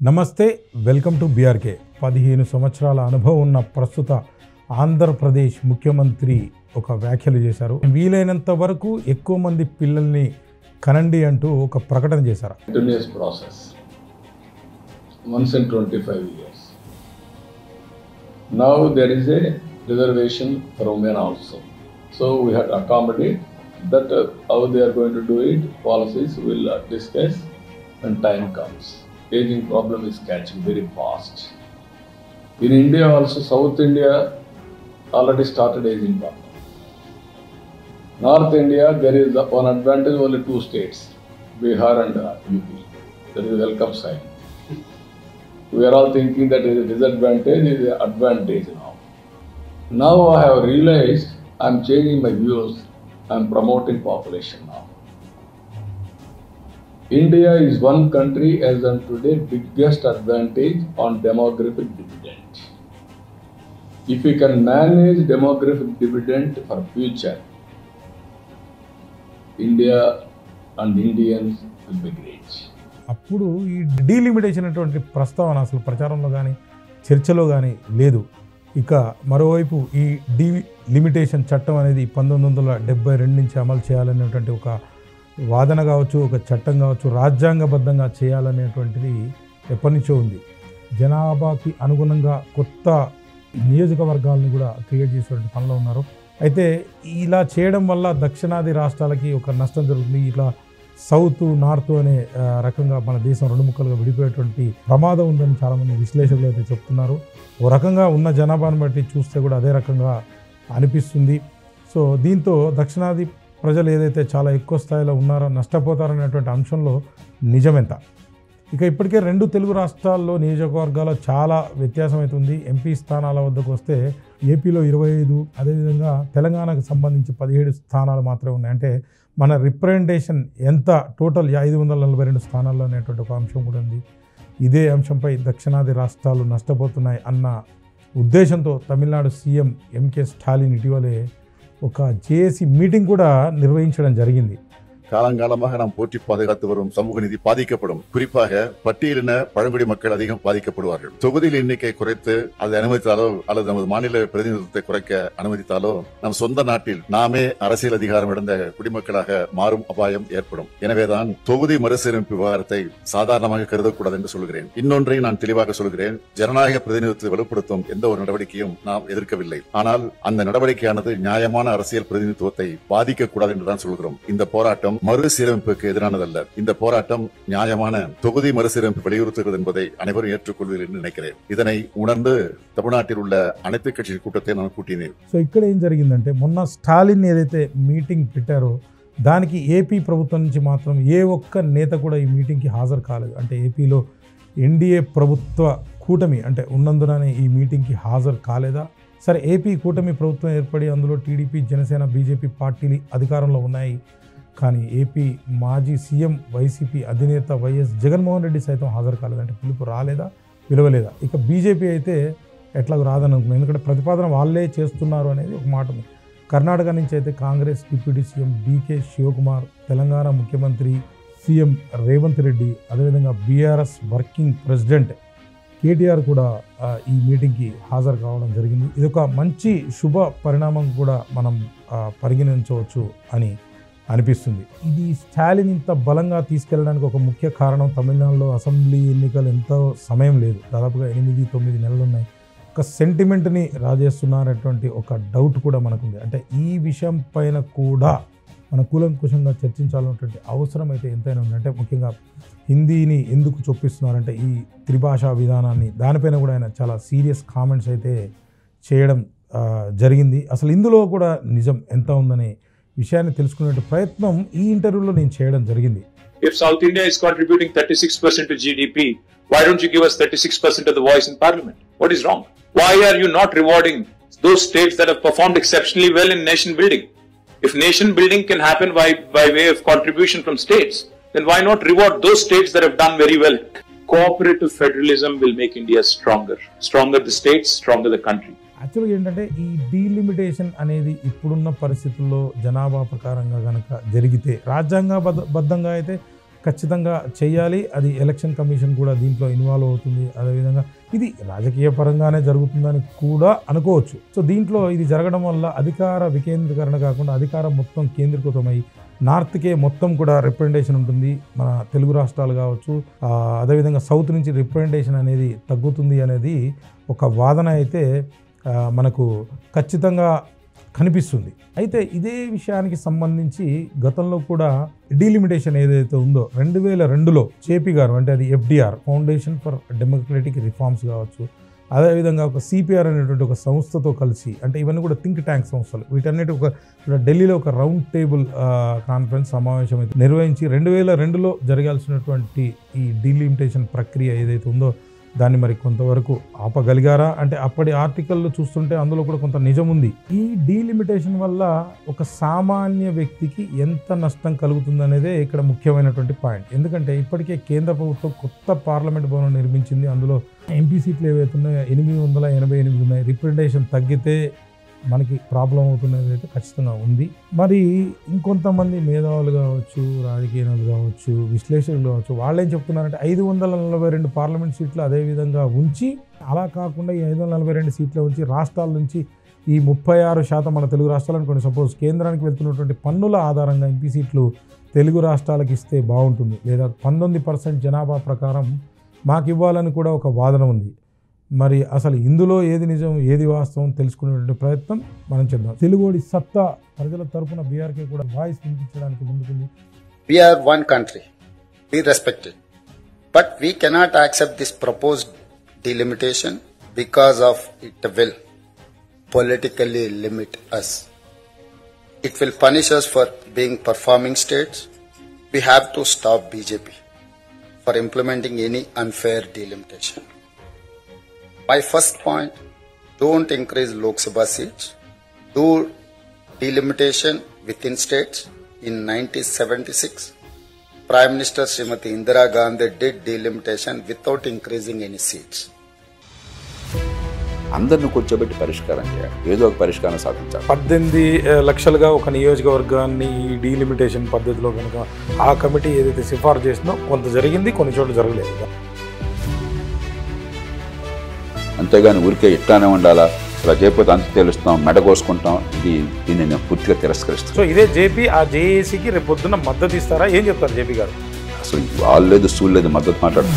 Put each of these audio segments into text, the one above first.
నమస్తే, welcome to BRK. 15 సంవత్సరాల అనుభవం ఉన్న ప్రస్తుత ఆంధ్రప్రదేశ్ ముఖ్యమంత్రి ఒక వ్యాఖ్యలు చేశారు. వీలైనంత వరకు ఎక్కువ మంది పిల్లల్ని కనండి అంటూ ఒక ప్రకటన చేశారు. Continuous process. Once in 25 years. Now there is a reservation for women also. So we have to accommodate that. How they are going to do it, policies will discuss when time comes. Aging problem is catching very fast. In India also, South India already started aging problem. North India, there is one advantage, only 2 states, Bihar and UP. That is a welcome sign. We are all thinking that is a disadvantage, is an advantage now. Now I have realized I am changing my views. I am promoting population now. India is one country as on today biggest advantage on demographic dividend. If we can manage demographic dividend for future, India and Indians will be great. అప్పుడు ఈ delimitation అటువంటి ప్రస్తావన అసలు ప్రచారంలో కానీ చర్చలో కానీ లేదు. ఇక మరోవైపు ఈ డీలిమిటేషన్ చట్టం అనేది 1972 నుంచి అమలు చేయాలనేటువంటి ఒక వాదన కావచ్చు, ఒక చట్టం కావచ్చు, రాజ్యాంగబద్ధంగా చేయాలనేటువంటిది ఎప్పటి నుంచో ఉంది. జనాభాకి అనుగుణంగా కొత్త నియోజకవర్గాలను కూడా క్రియేట్ చేసేటువంటి పనిలో ఉన్నారు. అయితే ఇలా చేయడం వల్ల దక్షిణాది రాష్ట్రాలకి ఒక నష్టం జరుగుతుంది. ఇట్లా సౌత్ నార్త్ అనే రకంగా మన దేశం 2 ముక్కలుగా విడిపోయేటువంటి ప్రమాదం ఉందని చాలామంది విశ్లేషకులు అయితే చెప్తున్నారు. ఓ రకంగా ఉన్న జనాభాను బట్టి చూస్తే కూడా అదే రకంగా అనిపిస్తుంది. సో దీంతో దక్షిణాది ప్రజలు ఏదైతే చాలా ఎక్కువ స్థాయిలో ఉన్నారో నష్టపోతారనేటువంటి అంశంలో నిజమెంత. ఇక ఇప్పటికే 2 తెలుగు రాష్ట్రాల్లో నియోజకవర్గాల్లో చాలా వ్యత్యాసం అవుతుంది. ఎంపీ స్థానాల వద్దకు వస్తే ఏపీలో 25, అదేవిధంగా తెలంగాణకు సంబంధించి 17 స్థానాలు మాత్రమే ఉన్నాయి. అంటే మన రిప్రజెంటేషన్ ఎంత టోటల్ 542 స్థానాల్లో అనేటువంటి ఒక అంశం కూడా ఉంది. ఇదే అంశంపై దక్షిణాది రాష్ట్రాలు నష్టపోతున్నాయి అన్న ఉద్దేశంతో తమిళనాడు సీఎం ఎంకే స్టాలిన్ ఇటీవలే ఒక జేఏసీ మీటింగ్ కూడా నిర్వహించడం జరిగింది. காலங்காலமாக நாம் போற்றி பாதுகாத்து வரும் சமூக நீதி பாதிக்கப்படும். குறிப்பாக பட்டியலின பழங்குடி மக்கள் அதிகம் பாதிக்கப்படுவார்கள். தொகுதியில் எண்ணிக்கை குறைத்து அதை அனுமதித்தாலோ அல்லது நமது மாநில பிரதிநிதித்துவத்தை குறைக்க அனுமதித்தாலோ நம் சொந்த நாட்டில் நாமே அரசியல் அதிகாரம் இழந்த குடிமக்களாக மாறும் அபாயம் ஏற்படும். எனவேதான் தொகுதி மறுசீரமைப்பு விவகாரத்தை சாதாரணமாக கருதக்கூடாது என்று சொல்கிறேன். இன்னொன்றை நான் தெளிவாக சொல்கிறேன். ஜனநாயக பிரதிநிதித்துவத்தை வலுப்படுத்தும் எந்த ஒரு நடவடிக்கையும் நாம் எதிர்க்கவில்லை. ஆனால் அந்த நடவடிக்கையானது நியாயமான அரசியல் பிரதிநிதித்துவத்தை பாதிக்கக்கூடாது என்றுதான் சொல்கிறோம். இந்த போராட்டம் மறுசீரமைப்புக்கு எதிரானதல்ல. இந்த போராட்டம் நியாயமான தொகுதி மறுசீரமைப்பு வலியுறுத்துகிறது என்பதை அனைவரும் ஏற்றுக்கொள்வீர்கள் என்று நினைக்கிறேன். இதனை உணர்ந்து தமிழ்நாட்டில் உள்ள అனைத்து కక్షి కూటతే నేను కూటినే. సో ఇక్కడ ఏం జరిగిందంటే మొన్న స్టాలిన్ ఏదైతే మీటింగ్ పెట్టారో దానికి ఏపీ ప్రభుత్వం నుంచి మాత్రం ఏ ఒక్క నేత కూడా ఈ మీటింగ్కి హాజరు కాలేదు. అంటే ఏపీలో ఎన్డీఏ ప్రభుత్వ కూటమి అంటే ఉన్నందుననే ఈ మీటింగ్కి హాజరు కాలేదా? సరే, ఏపీ కూటమి ప్రభుత్వం ఏర్పడి అందులో టీడీపీ, జనసేన, బీజేపీ పార్టీలు అధికారంలో ఉన్నాయి. కానీ ఏపీ మాజీ సీఎం వైసీపీ అధినేత వైఎస్ జగన్మోహన్ రెడ్డి సైతం హాజరు కాలేదంటే పిలుపు రాలేదా, పిలవలేదా? ఇక బీజేపీ అయితే ఎట్లాగో రాదని అనుకున్నాను, ఎందుకంటే ప్రతిపాదన వాళ్ళే చేస్తున్నారు అనేది ఒక మాట ఉంది. కర్ణాటక నుంచి అయితే కాంగ్రెస్ డిప్యూటీ సీఎం డీకే శివకుమార్, తెలంగాణ ముఖ్యమంత్రి సీఎం రేవంత్ రెడ్డి, అదేవిధంగా బీఆర్ఎస్ వర్కింగ్ ప్రెసిడెంట్ కేటీఆర్ కూడా ఈ మీటింగ్కి హాజరు కావడం జరిగింది. ఇది ఒక మంచి శుభ పరిణామం కూడా మనం పరిగణించవచ్చు అని అనిపిస్తుంది. ఇది స్టాలిన్ ఇంత బలంగా తీసుకెళ్ళడానికి ఒక ముఖ్య కారణం తమిళనాడులో అసెంబ్లీ ఎన్నికలు ఎంతో సమయం లేదు, దాదాపుగా 8-9 నెలలు ఉన్నాయి. ఒక సెంటిమెంట్ని రాజేస్తున్నారనేటువంటి ఒక డౌట్ కూడా మనకుంది. అంటే ఈ విషయం పైన కూడా మన కూలంకుషంగా చర్చించాలన్నటువంటి అవసరం అయితే ఎంతైనా ఉంది. అంటే ముఖ్యంగా హిందీని ఎందుకు చొప్పిస్తున్నారంటే ఈ త్రిభాషా విధానాన్ని, దానిపైన కూడా ఆయన చాలా సీరియస్ కామెంట్స్ అయితే చేయడం జరిగింది. అసలు ఇందులో కూడా నిజం ఎంత ఉందనే విషయాన్ని తెలుసుకునే ప్రయత్నం ఈ ఇంటర్వ్యూలో నేను చేయడం జరిగింది. If South India is contributing 36% to GDP, why don't you give us 36% of the voice in parliament? What is wrong? Why are you not rewarding those states that have performed exceptionally well in nation building? If nation building can happen by way of contribution from states, then why not reward those states that have done very well? Cooperative federalism will make India stronger. Stronger the states, stronger the country. యాక్చువల్గా ఏంటంటే ఈ delimitation అనేది ఇప్పుడున్న పరిస్థితుల్లో జనాభా ప్రకారంగా కనుక జరిగితే రాజ్యాంగబద్ధంగా అయితే ఖచ్చితంగా చేయాలి. అది ఎలక్షన్ కమిషన్ కూడా దీంట్లో ఇన్వాల్వ్ అవుతుంది. అదేవిధంగా ఇది రాజకీయ పరంగానే జరుగుతుందని కూడా అనుకోవచ్చు. సో దీంట్లో ఇది జరగడం వల్ల అధికార వికేంద్రీకరణ కాకుండా అధికారం మొత్తం కేంద్రీకృతమై నార్త్కే మొత్తం కూడా రిప్రజెంటేషన్ ఉంటుంది. మన తెలుగు రాష్ట్రాలు కావచ్చు, అదేవిధంగా సౌత్ నుంచి రిప్రజెంటేషన్ అనేది తగ్గుతుంది అనేది ఒక వాదన అయితే మనకు ఖచ్చితంగా కనిపిస్తుంది. అయితే ఇదే విషయానికి సంబంధించి గతంలో కూడా డీలిమిటేషన్ ఏదైతే ఉందో 2002లో జేపీ గారు, అంటే అది FDR foundation for democratic reforms కావచ్చు, అదేవిధంగా ఒక సిపిఆర్ అనేటువంటి ఒక సంస్థతో కలిసి, అంటే ఇవన్నీ కూడా థింక్ ట్యాంక్ సంస్థలు, వీటన్నిటి ఒక ఢిల్లీలో ఒక రౌండ్ టేబుల్ కాన్ఫరెన్స్ సమావేశం అయితే నిర్వహించి 2002లో జరగాల్సినటువంటి ఈ డీలిమిటేషన్ ప్రక్రియ ఏదైతే ఉందో దాన్ని మరి కొంతవరకు ఆపగలిగారా అంటే అప్పటి ఆర్టికల్లో చూస్తుంటే అందులో కూడా కొంత నిజం ఉంది. ఈ డీలిమిటేషన్ వల్ల ఒక సామాన్య వ్యక్తికి ఎంత నష్టం కలుగుతుందనేదే ఇక్కడ ముఖ్యమైనటువంటి పాయింట్. ఎందుకంటే ఇప్పటికే కేంద్ర ప్రభుత్వం కొత్త పార్లమెంట్ భవనం నిర్మించింది. అందులో ఎంపీ సీట్లు ఏవైతే ఉన్నాయో 888 ఉన్నాయి. రిప్రజెంటేషన్ తగ్గితే మనకి ప్రాబ్లం అవుతున్నది అయితే ఖచ్చితంగా ఉంది. మరి ఇంకొంతమంది మేధావులు కావచ్చు, రాజకీయ నాయకులు కావచ్చు, విశ్లేషకులు కావచ్చు, వాళ్ళు ఏం చెప్తున్నారంటే 542 పార్లమెంట్ సీట్లు అదేవిధంగా ఉంచి, అలా కాకుండా ఈ 542 సీట్లు ఉంచి రాష్ట్రాల నుంచి ఈ 36% మన తెలుగు రాష్ట్రాలు అనుకోండి, సపోజ్ కేంద్రానికి వెళ్తున్నటువంటి పన్నుల ఆధారంగా ఎంపీ సీట్లు తెలుగు రాష్ట్రాలకు ఇస్తే బాగుంటుంది, లేదా 19% జనాభా ప్రకారం మాకు ఇవ్వాలని కూడా ఒక వాదన ఉంది. మరి అసలు ఇందులో ఏది నిజం ఏది వాస్తవం తెలుసుకునేటువంటి ప్రయత్నం మనం చేద్దాం. తెలుగోడి సత్తా ప్రజల తరపున బీఆర్కే కూడా వాయిస్ వినిపించడానికి ముందుకుంది. We are one country. We respect it. But we cannot accept this proposed delimitation because of it will politically limit us. It will punish us for being performing states. We have to stop BJP for implementing any unfair delimitation. My first point, don't increase Lok Sabha seats. Do delimitation within states. In 1976, Prime Minister Srimati Indira Gandhi did delimitation without increasing any seats. అందరిని కూర్చోబెట్టి పరిష్కారం చేయాలి, ఏదో ఒక పరిష్కారం సాధించాలి. 18 లక్షలుగా ఒక నియోజకవర్గాన్ని ఈ డీలిమిటేషన్ పద్ధతిలో కనుక ఆ కమిటీ ఏదైతే సిఫార్సు చేసిందో కొంత జరిగింది, కొన్ని చోట్ల జరగలేదు. అంతేగాని ఊరికే ఇట్లానే ఉండాలా, అలా చేయకపోతే అంత తెలుస్తాం, మెడ కోసుకుంటాం, దీన్ని నేను పూర్తిగా తిరస్కరిస్తాను. సో ఇదే జేపీ ఆ జేఏసీకి రేపు పొద్దున్న మద్దతు ఇస్తారా? ఏం చెప్తారు జేపీ గారు? అసలు వాళ్ళు లేదు సూళ్ళు లేదు మద్దతు మాట్లాడు.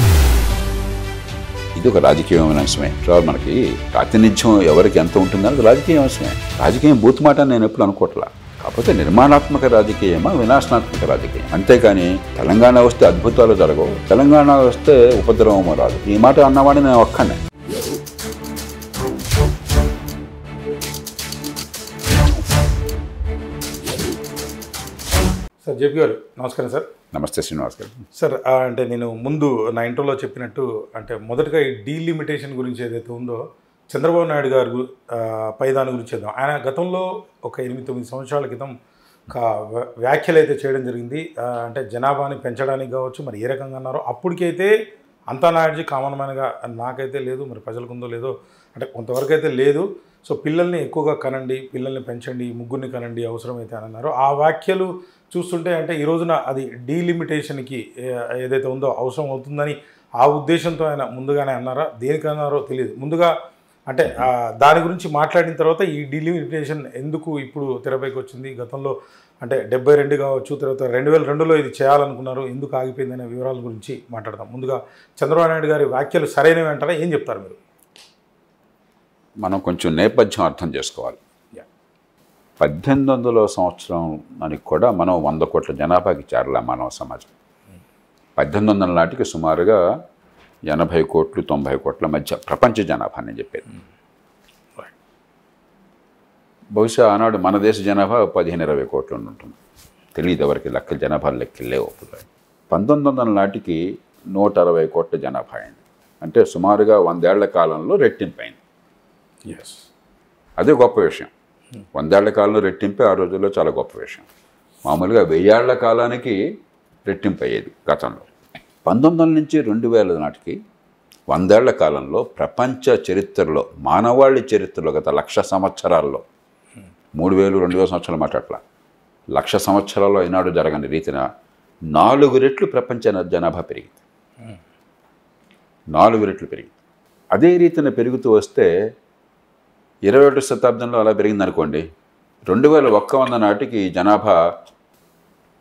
ఇది ఒక రాజకీయమైన అంశమే. మనకి ప్రాతినిధ్యం ఎవరికి ఎంత ఉంటుందనేది రాజకీయ అంశమే. రాజకీయం బూత్ మాట నేను ఎప్పుడు అనుకోవట్లా. కాకపోతే నిర్మాణాత్మక రాజకీయమా వినాశనాత్మక రాజకీయం. అంతేకాని తెలంగాణ వస్తే అద్భుతాలు జరగవు, తెలంగాణ వస్తే ఉపద్రవము రాదు. ఈ మాట అన్నవాడిని నేను ఒక్కనే. సార్ జేపీ గారు నమస్కారం సార్. నమస్తే శ్రీనివాస్ గారు. సార్ అంటే నేను ముందు నా ఇంట్రోలో చెప్పినట్టు అంటే మొదటగా ఈ డీలిమిటేషన్ గురించి ఏదైతే ఉందో చంద్రబాబు నాయుడు గారు పై దాని గురించి చేద్దాం. ఆయన గతంలో ఒక 8-9 సంవత్సరాల క్రితం వ్యాఖ్యలు అయితే చేయడం జరిగింది. అంటే జనాభాని పెంచడానికి కావచ్చు, మరి ఏ రకంగా అన్నారో అప్పటికైతే అంతా నాయుడుజీ కామన్ మ్యాన్గా నాకైతే లేదు, మరి ప్రజలకు ఉందో లేదో అంటే కొంతవరకు అయితే లేదు. సో పిల్లల్ని ఎక్కువగా కనండి, పిల్లల్ని పెంచండి, ముగ్గురిని కనండి అవసరమైతే అని అన్నారు. ఆ వ్యాఖ్యలు చూస్తుంటే అంటే ఈ రోజున అది డీలిమిటేషన్కి ఏదైతే ఉందో అవసరం అవుతుందని ఆ ఉద్దేశంతో ఆయన ముందుగానే అన్నారా, దేనికన్నారో తెలియదు. ముందుగా అంటే దాని గురించి మాట్లాడిన తర్వాత ఈ డీలిమిటేషన్ ఎందుకు ఇప్పుడు తెరపైకి వచ్చింది, గతంలో అంటే 72 కావచ్చు, తర్వాత 2002లో ఇది చేయాలనుకున్నారు, ఎందుకు ఆగిపోయిందనే వివరాల గురించి మాట్లాడదాం. ముందుగా చంద్రబాబు నాయుడు గారి వ్యాఖ్యలు సరైనవి అంటారా, ఏం చెప్తారు మీరు? మనం కొంచెం నేపథ్యం అర్థం చేసుకోవాలి. 1800 సంవత్సరం అని కూడా మనం 100 కోట్ల జనాభాకి చేరలే మానవ సమాజం. 1800 నాటికి సుమారుగా 80 కోట్లు 90 కోట్ల మధ్య ప్రపంచ జనాభా అని చెప్పేది. బహుశా ఆనాడు మన దేశ జనాభా 15-20 కోట్లు ఉంటుంది, తెలియదు ఎవరికి, లెక్కలు జనాభా లెక్కలేవు. 1900 నాటికి 160 కోట్ల జనాభా అయింది. అంటే సుమారుగా 100 ఏళ్ల కాలంలో రెట్టింపైంది. అదే గొప్ప విషయం. 100 ఏళ్ల కాలంలో రెట్టింపే ఆ రోజుల్లో చాలా గొప్ప విషయం. మామూలుగా 1000 ఏళ్ల కాలానికి రెట్టింపు అయ్యేది గతంలో. 1900 నుంచి 2000 నాటికి 100 ఏళ్ల కాలంలో ప్రపంచ చరిత్రలో, మానవాళి చరిత్రలో గత 1,00,000 సంవత్సరాల్లో, 3000-2000 సంవత్సరాలు మాట్లాడలా, 1,00,000 సంవత్సరాల్లో ఈనాడు జరగని రీతిన 4 రెట్లు ప్రపంచ జనాభా పెరిగింది. 4 రెట్లు పెరిగింది. అదే రీతిన పెరుగుతూ వస్తే 21వ శతాబ్దంలో అలా పెరిగిందనుకోండి, 2100 నాటికి జనాభా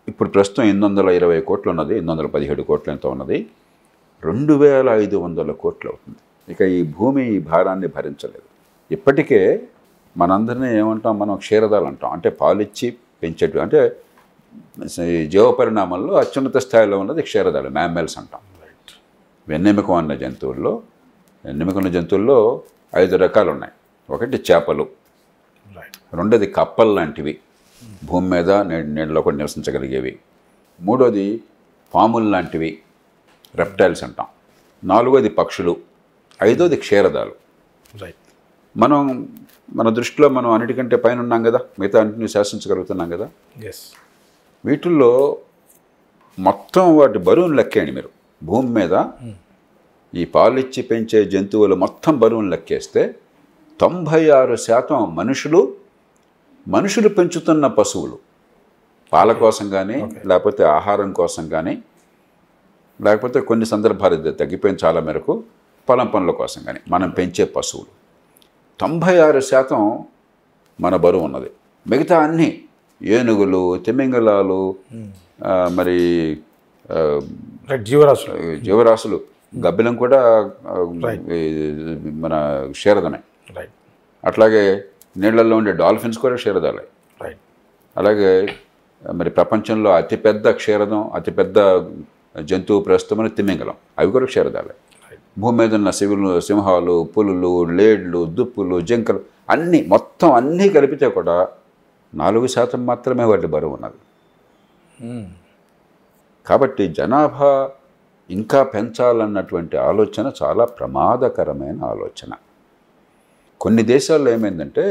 ఇప్పుడు ప్రస్తుతం 820 కోట్లు ఉన్నది, 817 కోట్లు ఎంతో ఉన్నది, 2500 కోట్లు అవుతుంది. ఇక ఈ భూమి ఈ భారాన్ని భరించలేదు. ఇప్పటికే మనందరినీ ఏమంటాం, మనం క్షీరదాలు అంటాం. అంటే పాలిచ్చి పెంచేటు, అంటే జీవపరిణామంలో అత్యున్నత స్థాయిలో ఉన్నది క్షీరదాలు, మ్యామ్మల్స్ అంటాం. వెన్నెముక ఉన్న జంతువుల్లో 5 రకాలు ఉన్నాయి. ఒకటి చేపలు, రెండోది కప్పలు లాంటివి, భూమి మీద నీళ్ళలో కూడా నివసించగలిగేవి, మూడోది పాములు లాంటివి, రెప్టైల్స్ అంటాం, నాలుగోది పక్షులు, ఐదోది క్షీరదాలు. మన దృష్టిలో మనం అన్నిటికంటే పైన ఉన్నాం కదా, మిగతా అన్నింటినీ శాసించగలుగుతున్నాం కదా. వీటిల్లో మొత్తం వాటి బరువును లెక్కేయండి మీరు. భూమి మీద ఈ పాలిచ్చి పెంచే జంతువులు మొత్తం బరువును లెక్కేస్తే 96% మనుషులు పెంచుతున్న పశువులు, పాల కోసం కానీ, లేకపోతే ఆహారం కోసం కానీ, లేకపోతే కొన్ని సందర్భాలు తగ్గిపోయిన చాలా మేరకు పొలం పనుల కోసం కానీ మనం పెంచే పశువులు 96% మన బరువు ఉన్నది. మిగతా అన్నీ ఏనుగులు, తిమింగలాలు, మరి జీవరాశులు, గబ్బిలం కూడా మన క్షీరదమే. అట్లాగే నీళ్లలో ఉండే డాల్ఫిన్స్ కూడా క్షీరదాలే. అలాగే మరి ప్రపంచంలో అతిపెద్ద క్షీరదం, అతిపెద్ద జంతువు ప్రస్తుతం తిమింగలం, అవి కూడా క్షీరదాలే. భూమి మీద ఉన్న సింహాలు, పులులు, లేడ్లు, దుప్పులు, జింకలు మొత్తం అన్నీ కలిపితే కూడా 4% మాత్రమే వాటి బరువు ఉన్నది. కాబట్టి జనాభా ఇంకా పెంచాలన్నటువంటి ఆలోచన చాలా ప్రమాదకరమైన ఆలోచన. కొన్ని దేశాల్లో ఏమైందంటే,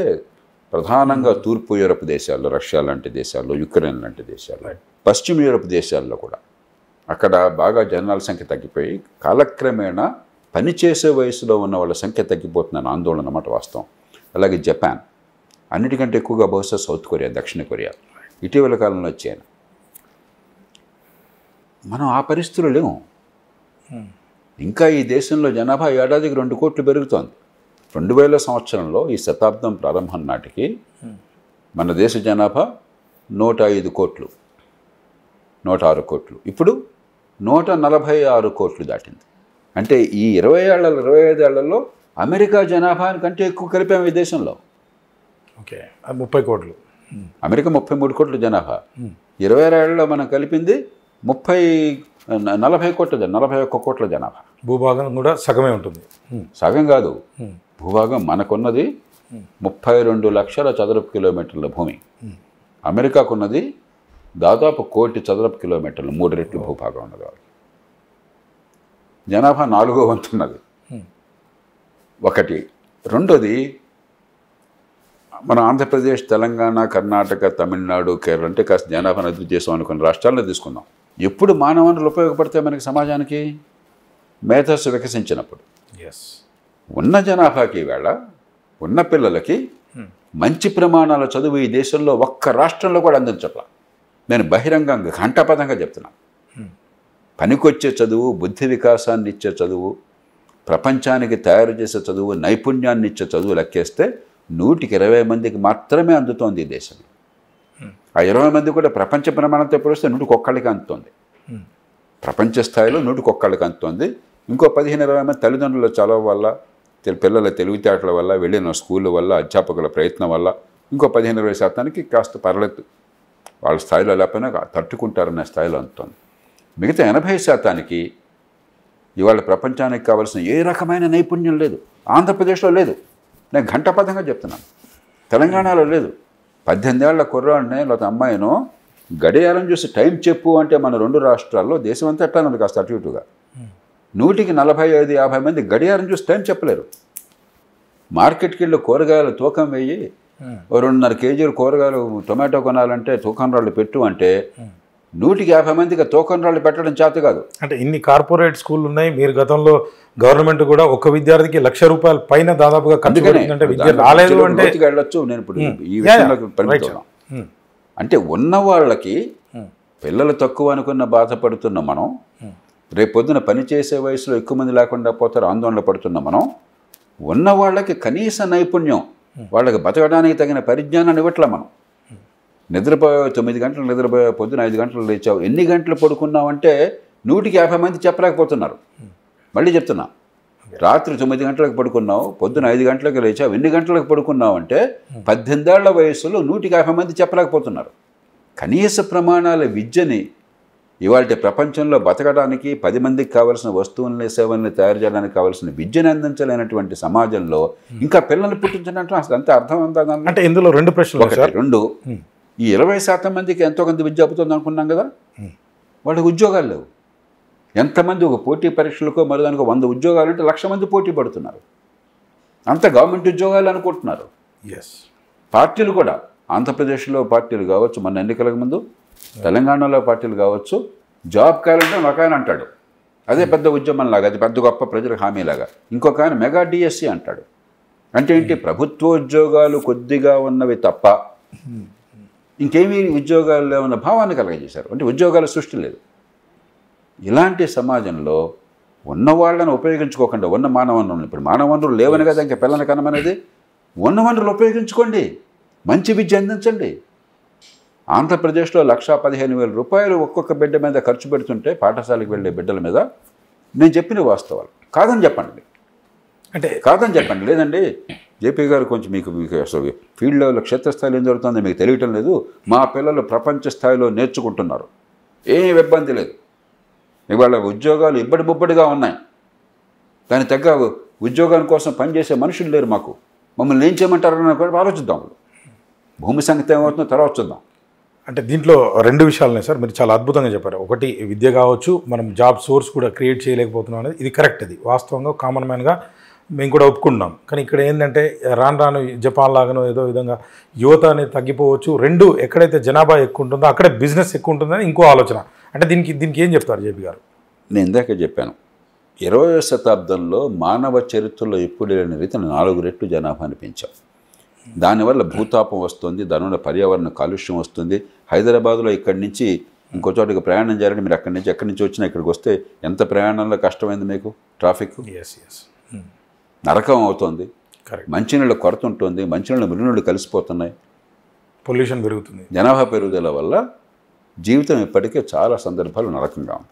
ప్రధానంగా తూర్పు యూరప్ దేశాల్లో, రష్యా లాంటి దేశాల్లో, యుక్రెయిన్ లాంటి దేశాల్లో, పశ్చిమ యూరప్ దేశాల్లో కూడా అక్కడ బాగా జనాల సంఖ్య తగ్గిపోయి కాలక్రమేణా పనిచేసే వయసులో ఉన్న వాళ్ళ సంఖ్య తగ్గిపోతుందని ఆందోళన అన్నమాట వాస్తవం. అలాగే జపాన్, అన్నిటికంటే ఎక్కువగా బహుశా సౌత్ కొరియా, దక్షిణ కొరియా, ఇటీవల కాలంలో వచ్చాను. మనం ఆ పరిస్థితులు లేము. ఇంకా ఈ దేశంలో జనాభా ఏడాదికి 2 కోట్లు పెరుగుతోంది. 2000 సంవత్సరంలో ఈ శతాబ్దం ప్రారంభం నాటికి మన దేశ జనాభా 105 కోట్లు, 106 కోట్లు, ఇప్పుడు 146 కోట్లు దాటింది. అంటే ఈ 25 ఏళ్లలో అమెరికా జనాభా కంటే ఎక్కువ కలిపాము ఈ దేశంలో. 30 కోట్లు. అమెరికా 33 కోట్ల జనాభా, 20 ఏళ్లలో మనం కలిపింది 40 కోట్ల 41 కోట్ల జనాభా. భూభాగం కూడా సగమే ఉంటుంది. సగం కాదు, భూభాగం మనకున్నది 32 లక్షల చదరపు కిలోమీటర్ల భూమి. అమెరికాకున్నది దాదాపు 1 కోటి చదరపు కిలోమీటర్లు, 3 రెట్లు భూభాగం ఉన్నది. వాళ్ళకి జనాభా 4వ వంతు ఉన్నది. ఒకటి. రెండోది, మన ఆంధ్రప్రదేశ్, తెలంగాణ, కర్ణాటక, తమిళనాడు, కేరళ అంటే కాస్త జనాభాను అభివృద్ధి చేసాం అనుకున్న రాష్ట్రాల్లో తీసుకుందాం. ఎప్పుడు మానవ వనరులు ఉపయోగపడతాయి మనకి సమాజానికి? మేధస్సు వికసించినప్పుడు. ఉన్న జనాభాకి వేళ ఉన్న పిల్లలకి మంచి ప్రమాణాల చదువు ఈ దేశంలో ఒక్క రాష్ట్రంలో కూడా అందించట్లా. నేను బహిరంగంగా ఘంటాపథంగా చెప్తున్నాను. పనికొచ్చే చదువు, బుద్ధి వికాసాన్ని ఇచ్చే చదువు, ప్రపంచానికి తయారు చేసే చదువు, నైపుణ్యాన్ని ఇచ్చే చదువు లెక్కేస్తే 120 మందికి మాత్రమే అందుతోంది ఈ దేశంలో. ఆ 20 మంది కూడా ప్రపంచ ప్రమాణంతో పోలిస్తే 101కి అందుతోంది. ప్రపంచ స్థాయిలో 101కి అందుతోంది. ఇంకో 15-20 మంది తల్లిదండ్రుల చలవ వల్ల, పిల్లల తెలివితేటల వల్ల, వెళ్ళిన స్కూళ్ళ వల్ల, అధ్యాపకుల ప్రయత్నం వల్ల ఇంకో 15-20% కాస్త పర్లేదు, వాళ్ళ స్థాయిలో లేకపోయినా తట్టుకుంటారనే స్థాయిలో అందుతోంది. మిగతా 80% ఇవాళ ప్రపంచానికి కావాల్సిన ఏ రకమైన నైపుణ్యం లేదు. ఆంధ్రప్రదేశ్లో లేదు, నేను ఘంటాపథంగా చెప్తున్నాను. తెలంగాణలో లేదు. 18 ఏళ్ల కుర్రాడిని లేకపోతే అమ్మాయినో గడియారం చూసి టైం చెప్పు అంటే మన 2 రాష్ట్రాల్లో, దేశం అంతా ఎట్లా ఉంది కాస్త అటు ఇటుగా, 100కి 45-50 మంది గడియారం చూసి టైం చెప్పలేరు. మార్కెట్కి వెళ్ళి కూరగాయలు తూకం వేయి, 2.5 కేజీలు కూరగాయలు టొమాటో కొనాలంటే తూకం రాళ్ళు పెట్టు అంటే 150 మందికి తూకం రాళ్ళు పెట్టడం చేత కాదు. అంటే ఇన్ని కార్పొరేట్ స్కూళ్ళు ఉన్నాయి. మీరు గతంలో గవర్నమెంట్ కూడా ఒక విద్యార్థికి ₹1,00,000 పైన దాదాపుగా ఖర్చు పెడుతుందంటే విద్య రాలేదు అంటే వెళ్ళొచ్చు. నేను ఇప్పుడు ఈ విషయంలో పరిమితం. అంటే ఉన్న వాళ్ళకి పిల్లలు తక్కువ అనుకున్న బాధపడుతున్న మనం, రేపొద్దున పనిచేసే వయసులో ఎక్కువ మంది లేకుండా పోతారు ఆందోళన పడుతున్న మనం, ఉన్న వాళ్ళకి కనీస నైపుణ్యం, వాళ్ళకి బతకడానికి తగిన పరిజ్ఞానాన్ని ఇవ్వట్లే మనం. నిద్రపోయే 9 గంటలు నిద్రపోయే, పొద్దున 5 గంటలు లేచావు, ఎన్ని గంటలు పడుకున్నావంటే 150 మంది చెప్పలేకపోతున్నారు. మళ్ళీ చెప్తున్నా, రాత్రి 9 గంటలకు పడుకున్నావు, పొద్దున 5 గంటలకు లేచావు, ఎన్ని గంటలకు పడుకున్నావు అంటే 18 ఏళ్ల వయసులో 150 మంది చెప్పలేకపోతున్నారు. కనీస ప్రమాణాల విద్యని ఇవాళ ప్రపంచంలో బతకడానికి 10 మందికి కావాల్సిన వస్తువుల్ని సేవల్ని తయారు చేయడానికి కావాల్సిన విద్యను అందించలేనటువంటి సమాజంలో ఇంకా పిల్లల్ని పుట్టించడం అసలు అంతే అర్థవంతంగా. అంటే ఇందులో 2 ప్రశ్నలు. 2, ఈ 20% మందికి ఎంతో కొంత విద్య అవుతుంది అనుకున్నాం కదా, వాళ్ళకి ఉద్యోగాలు లేవు. ఎంతమంది ఒక పోటీ పరీక్షలకో మరోదానికో 100 ఉద్యోగాలు అంటే 1,00,000 మంది పోటీ పడుతున్నారు. అంత గవర్నమెంట్ ఉద్యోగాలు అనుకుంటున్నారు. పార్టీలు కూడా, ఆంధ్రప్రదేశ్లో పార్టీలు కావచ్చు, మన ఎన్నికలకు ముందు తెలంగాణలో పార్టీలు కావచ్చు, జాబ్ క్యాలెండర్ ఒక ఆయన అంటాడు, అదే పెద్ద ఉద్యమం లాగా, అది పెద్ద గొప్ప ప్రజలకు హామీలాగా. ఇంకొక ఆయన మెగా డిఎస్సి అంటాడు. అంటే ఏంటి, ప్రభుత్వ ఉద్యోగాలు కొద్దిగా ఉన్నవి తప్ప ఇంకేమీ ఉద్యోగాలు లేవన్న భావాన్ని కలగజేశారు. అంటే ఉద్యోగాల సృష్టి లేదు. ఇలాంటి సమాజంలో ఉన్న వాళ్ళని ఉపయోగించుకోకుండా ఉన్న మానవ వనరులు, ఇప్పుడు మానవ వనరులు లేవని కదా ఇంకా పిల్లల కనమనేది, ఉన్న వనరులు ఉపయోగించుకోండి, మంచి విద్య అందించండి. ఆంధ్రప్రదేశ్లో 1,15,000 రూపాయలు ఒక్కొక్క బిడ్డ మీద ఖర్చు పెడుతుంటే పాఠశాలకు వెళ్ళే బిడ్డల మీద, నేను చెప్పిన వాస్తవాలు కాదని చెప్పండి, అంటే కాదని చెప్పండి. లేదండి జేపీ గారు కొంచెం మీకు అసలు ఫీల్డ్ లెవెల్లో క్షేత్రస్థాయిలో ఏం జరుగుతుందో మీకు తెలియటం లేదు, మా పిల్లలు ప్రపంచ స్థాయిలో నేర్చుకుంటున్నారు, ఏం ఇబ్బంది లేదు, ఇవాళ ఉద్యోగాలు ఇబ్బడి బొబ్బడిగా ఉన్నాయి, దాని తగ్గ ఉద్యోగాల కోసం పనిచేసే మనుషులు లేరు, మాకు మమ్మల్ని ఏం చేయమంటారని కూడా ఆలోచిద్దాం. భూమి సంగతి ఏమవుతుందో తర్వాత చూద్దాం. అంటే దీంట్లో 2 విషయాలున్నాయి సార్, మీరు చాలా అద్భుతంగా చెప్పారు. ఒకటి విద్య కావచ్చు, మనం జాబ్ సోర్స్ కూడా క్రియేట్ చేయలేకపోతున్నాం అనేది ఇది కరెక్ట్, అది వాస్తవంగా కామన్ మ్యాన్గా మేము కూడా ఒప్పుకుంటున్నాం. కానీ ఇక్కడ ఏంటంటే రాను జపాన్ లాగానో ఏదో విధంగా యువత అనేది తగ్గిపోవచ్చు. 2, ఎక్కడైతే జనాభా ఎక్కువ ఉంటుందో అక్కడే బిజినెస్ ఎక్కువ ఉంటుందని ఇంకో ఆలోచన. అంటే దీనికి ఏం చెప్తారు జేపీ గారు? నేను ఇందాక చెప్పాను, 20వ శతాబ్దంలో మానవ చరిత్రలో ఎప్పుడు లేని రీతిని 4 రెట్లు జనాభాని పెంచాం. దానివల్ల భూతాపం వస్తుంది, దానివల్ల పర్యావరణ కాలుష్యం వస్తుంది. హైదరాబాద్లో ఇక్కడి నుంచి ఇంకో చోటికి ప్రయాణం చేయాలంటే మీరు ఎక్కడి నుంచి వచ్చినా ఇక్కడికి వస్తే ఎంత ప్రయాణంలో కష్టమైంది మీకు, ట్రాఫిక్ నరకం అవుతుంది, మంచినీళ్ళ కొరత ఉంటుంది, మంచినీళ్ళ మురినీళ్ళు కలిసిపోతున్నాయి, పొల్యూషన్ పెరుగుతుంది, జనాభా పెరుగుదల వల్ల జీవితం ఇప్పటికే చాలా సందర్భాలు నరకంగా ఉంది.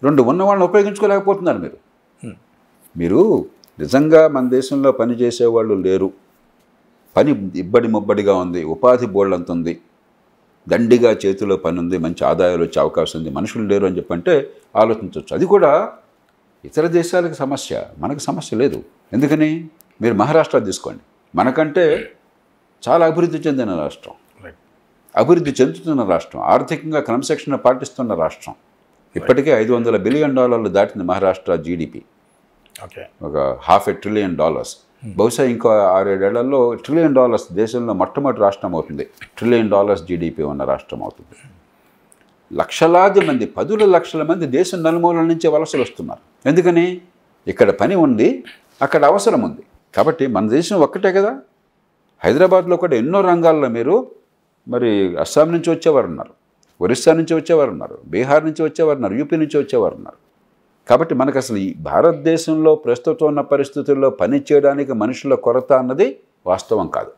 2, ఉన్న వాళ్ళని ఉపయోగించుకోలేకపోతున్నారు మీరు. నిజంగా మన దేశంలో పని చేసేవాళ్ళు లేరు, పని ఇబ్బడి ముబ్బడిగా ఉంది, ఉపాధి బోళ్ళంత ఉంది, దండిగా చేతిలో పని ఉంది, మంచి ఆదాయాలు వచ్చే అవకాశం ఉంది, మనుషులు లేరు అని చెప్పంటే ఆలోచించవచ్చు. అది కూడా ఇతర దేశాలకు సమస్య, మనకు సమస్య లేదు. ఎందుకని, మీరు మహారాష్ట్ర తీసుకోండి, మనకంటే చాలా అభివృద్ధి చెందిన రాష్ట్రం, అభివృద్ధి చెందుతున్న రాష్ట్రం, ఆర్థికంగా క్రమశిక్షణ పాటిస్తున్న రాష్ట్రం. ఇప్పటికే $500 బిలియన్ దాటింది మహారాష్ట్ర జీడిపి, ఒక $500 ట్రిలియన్. బహుశా ఇంకో 6-7 ఏళ్లలో $1 ట్రిలియన్ దేశంలో మొట్టమొదటి రాష్ట్రం అవుతుంది, $1 ట్రిలియన్ జీడిపి ఉన్న రాష్ట్రం అవుతుంది. లక్షలాది మంది, 10 లక్షల మంది దేశం నలుమూలల నుంచి వలసలు వస్తున్నారు. ఎందుకని, ఇక్కడ పని ఉంది, అక్కడ అవసరం ఉంది. కాబట్టి మన దేశం ఒక్కటే కదా. హైదరాబాద్లో కూడా ఎన్నో రంగాల్లో మీరు మరి అస్సాం నుంచి వచ్చేవారు ఉన్నారు, ఒరిస్సా నుంచి వచ్చేవారు ఉన్నారు, బీహార్ నుంచి వచ్చేవారు ఉన్నారు, యూపీ నుంచి వచ్చేవారు ఉన్నారు. కాబట్టి మనకు అసలు ఈ భారతదేశంలో ప్రస్తుతం ఉన్న పరిస్థితుల్లో పని చేయడానికి మనుషుల కొరత అన్నది వాస్తవం కాదు.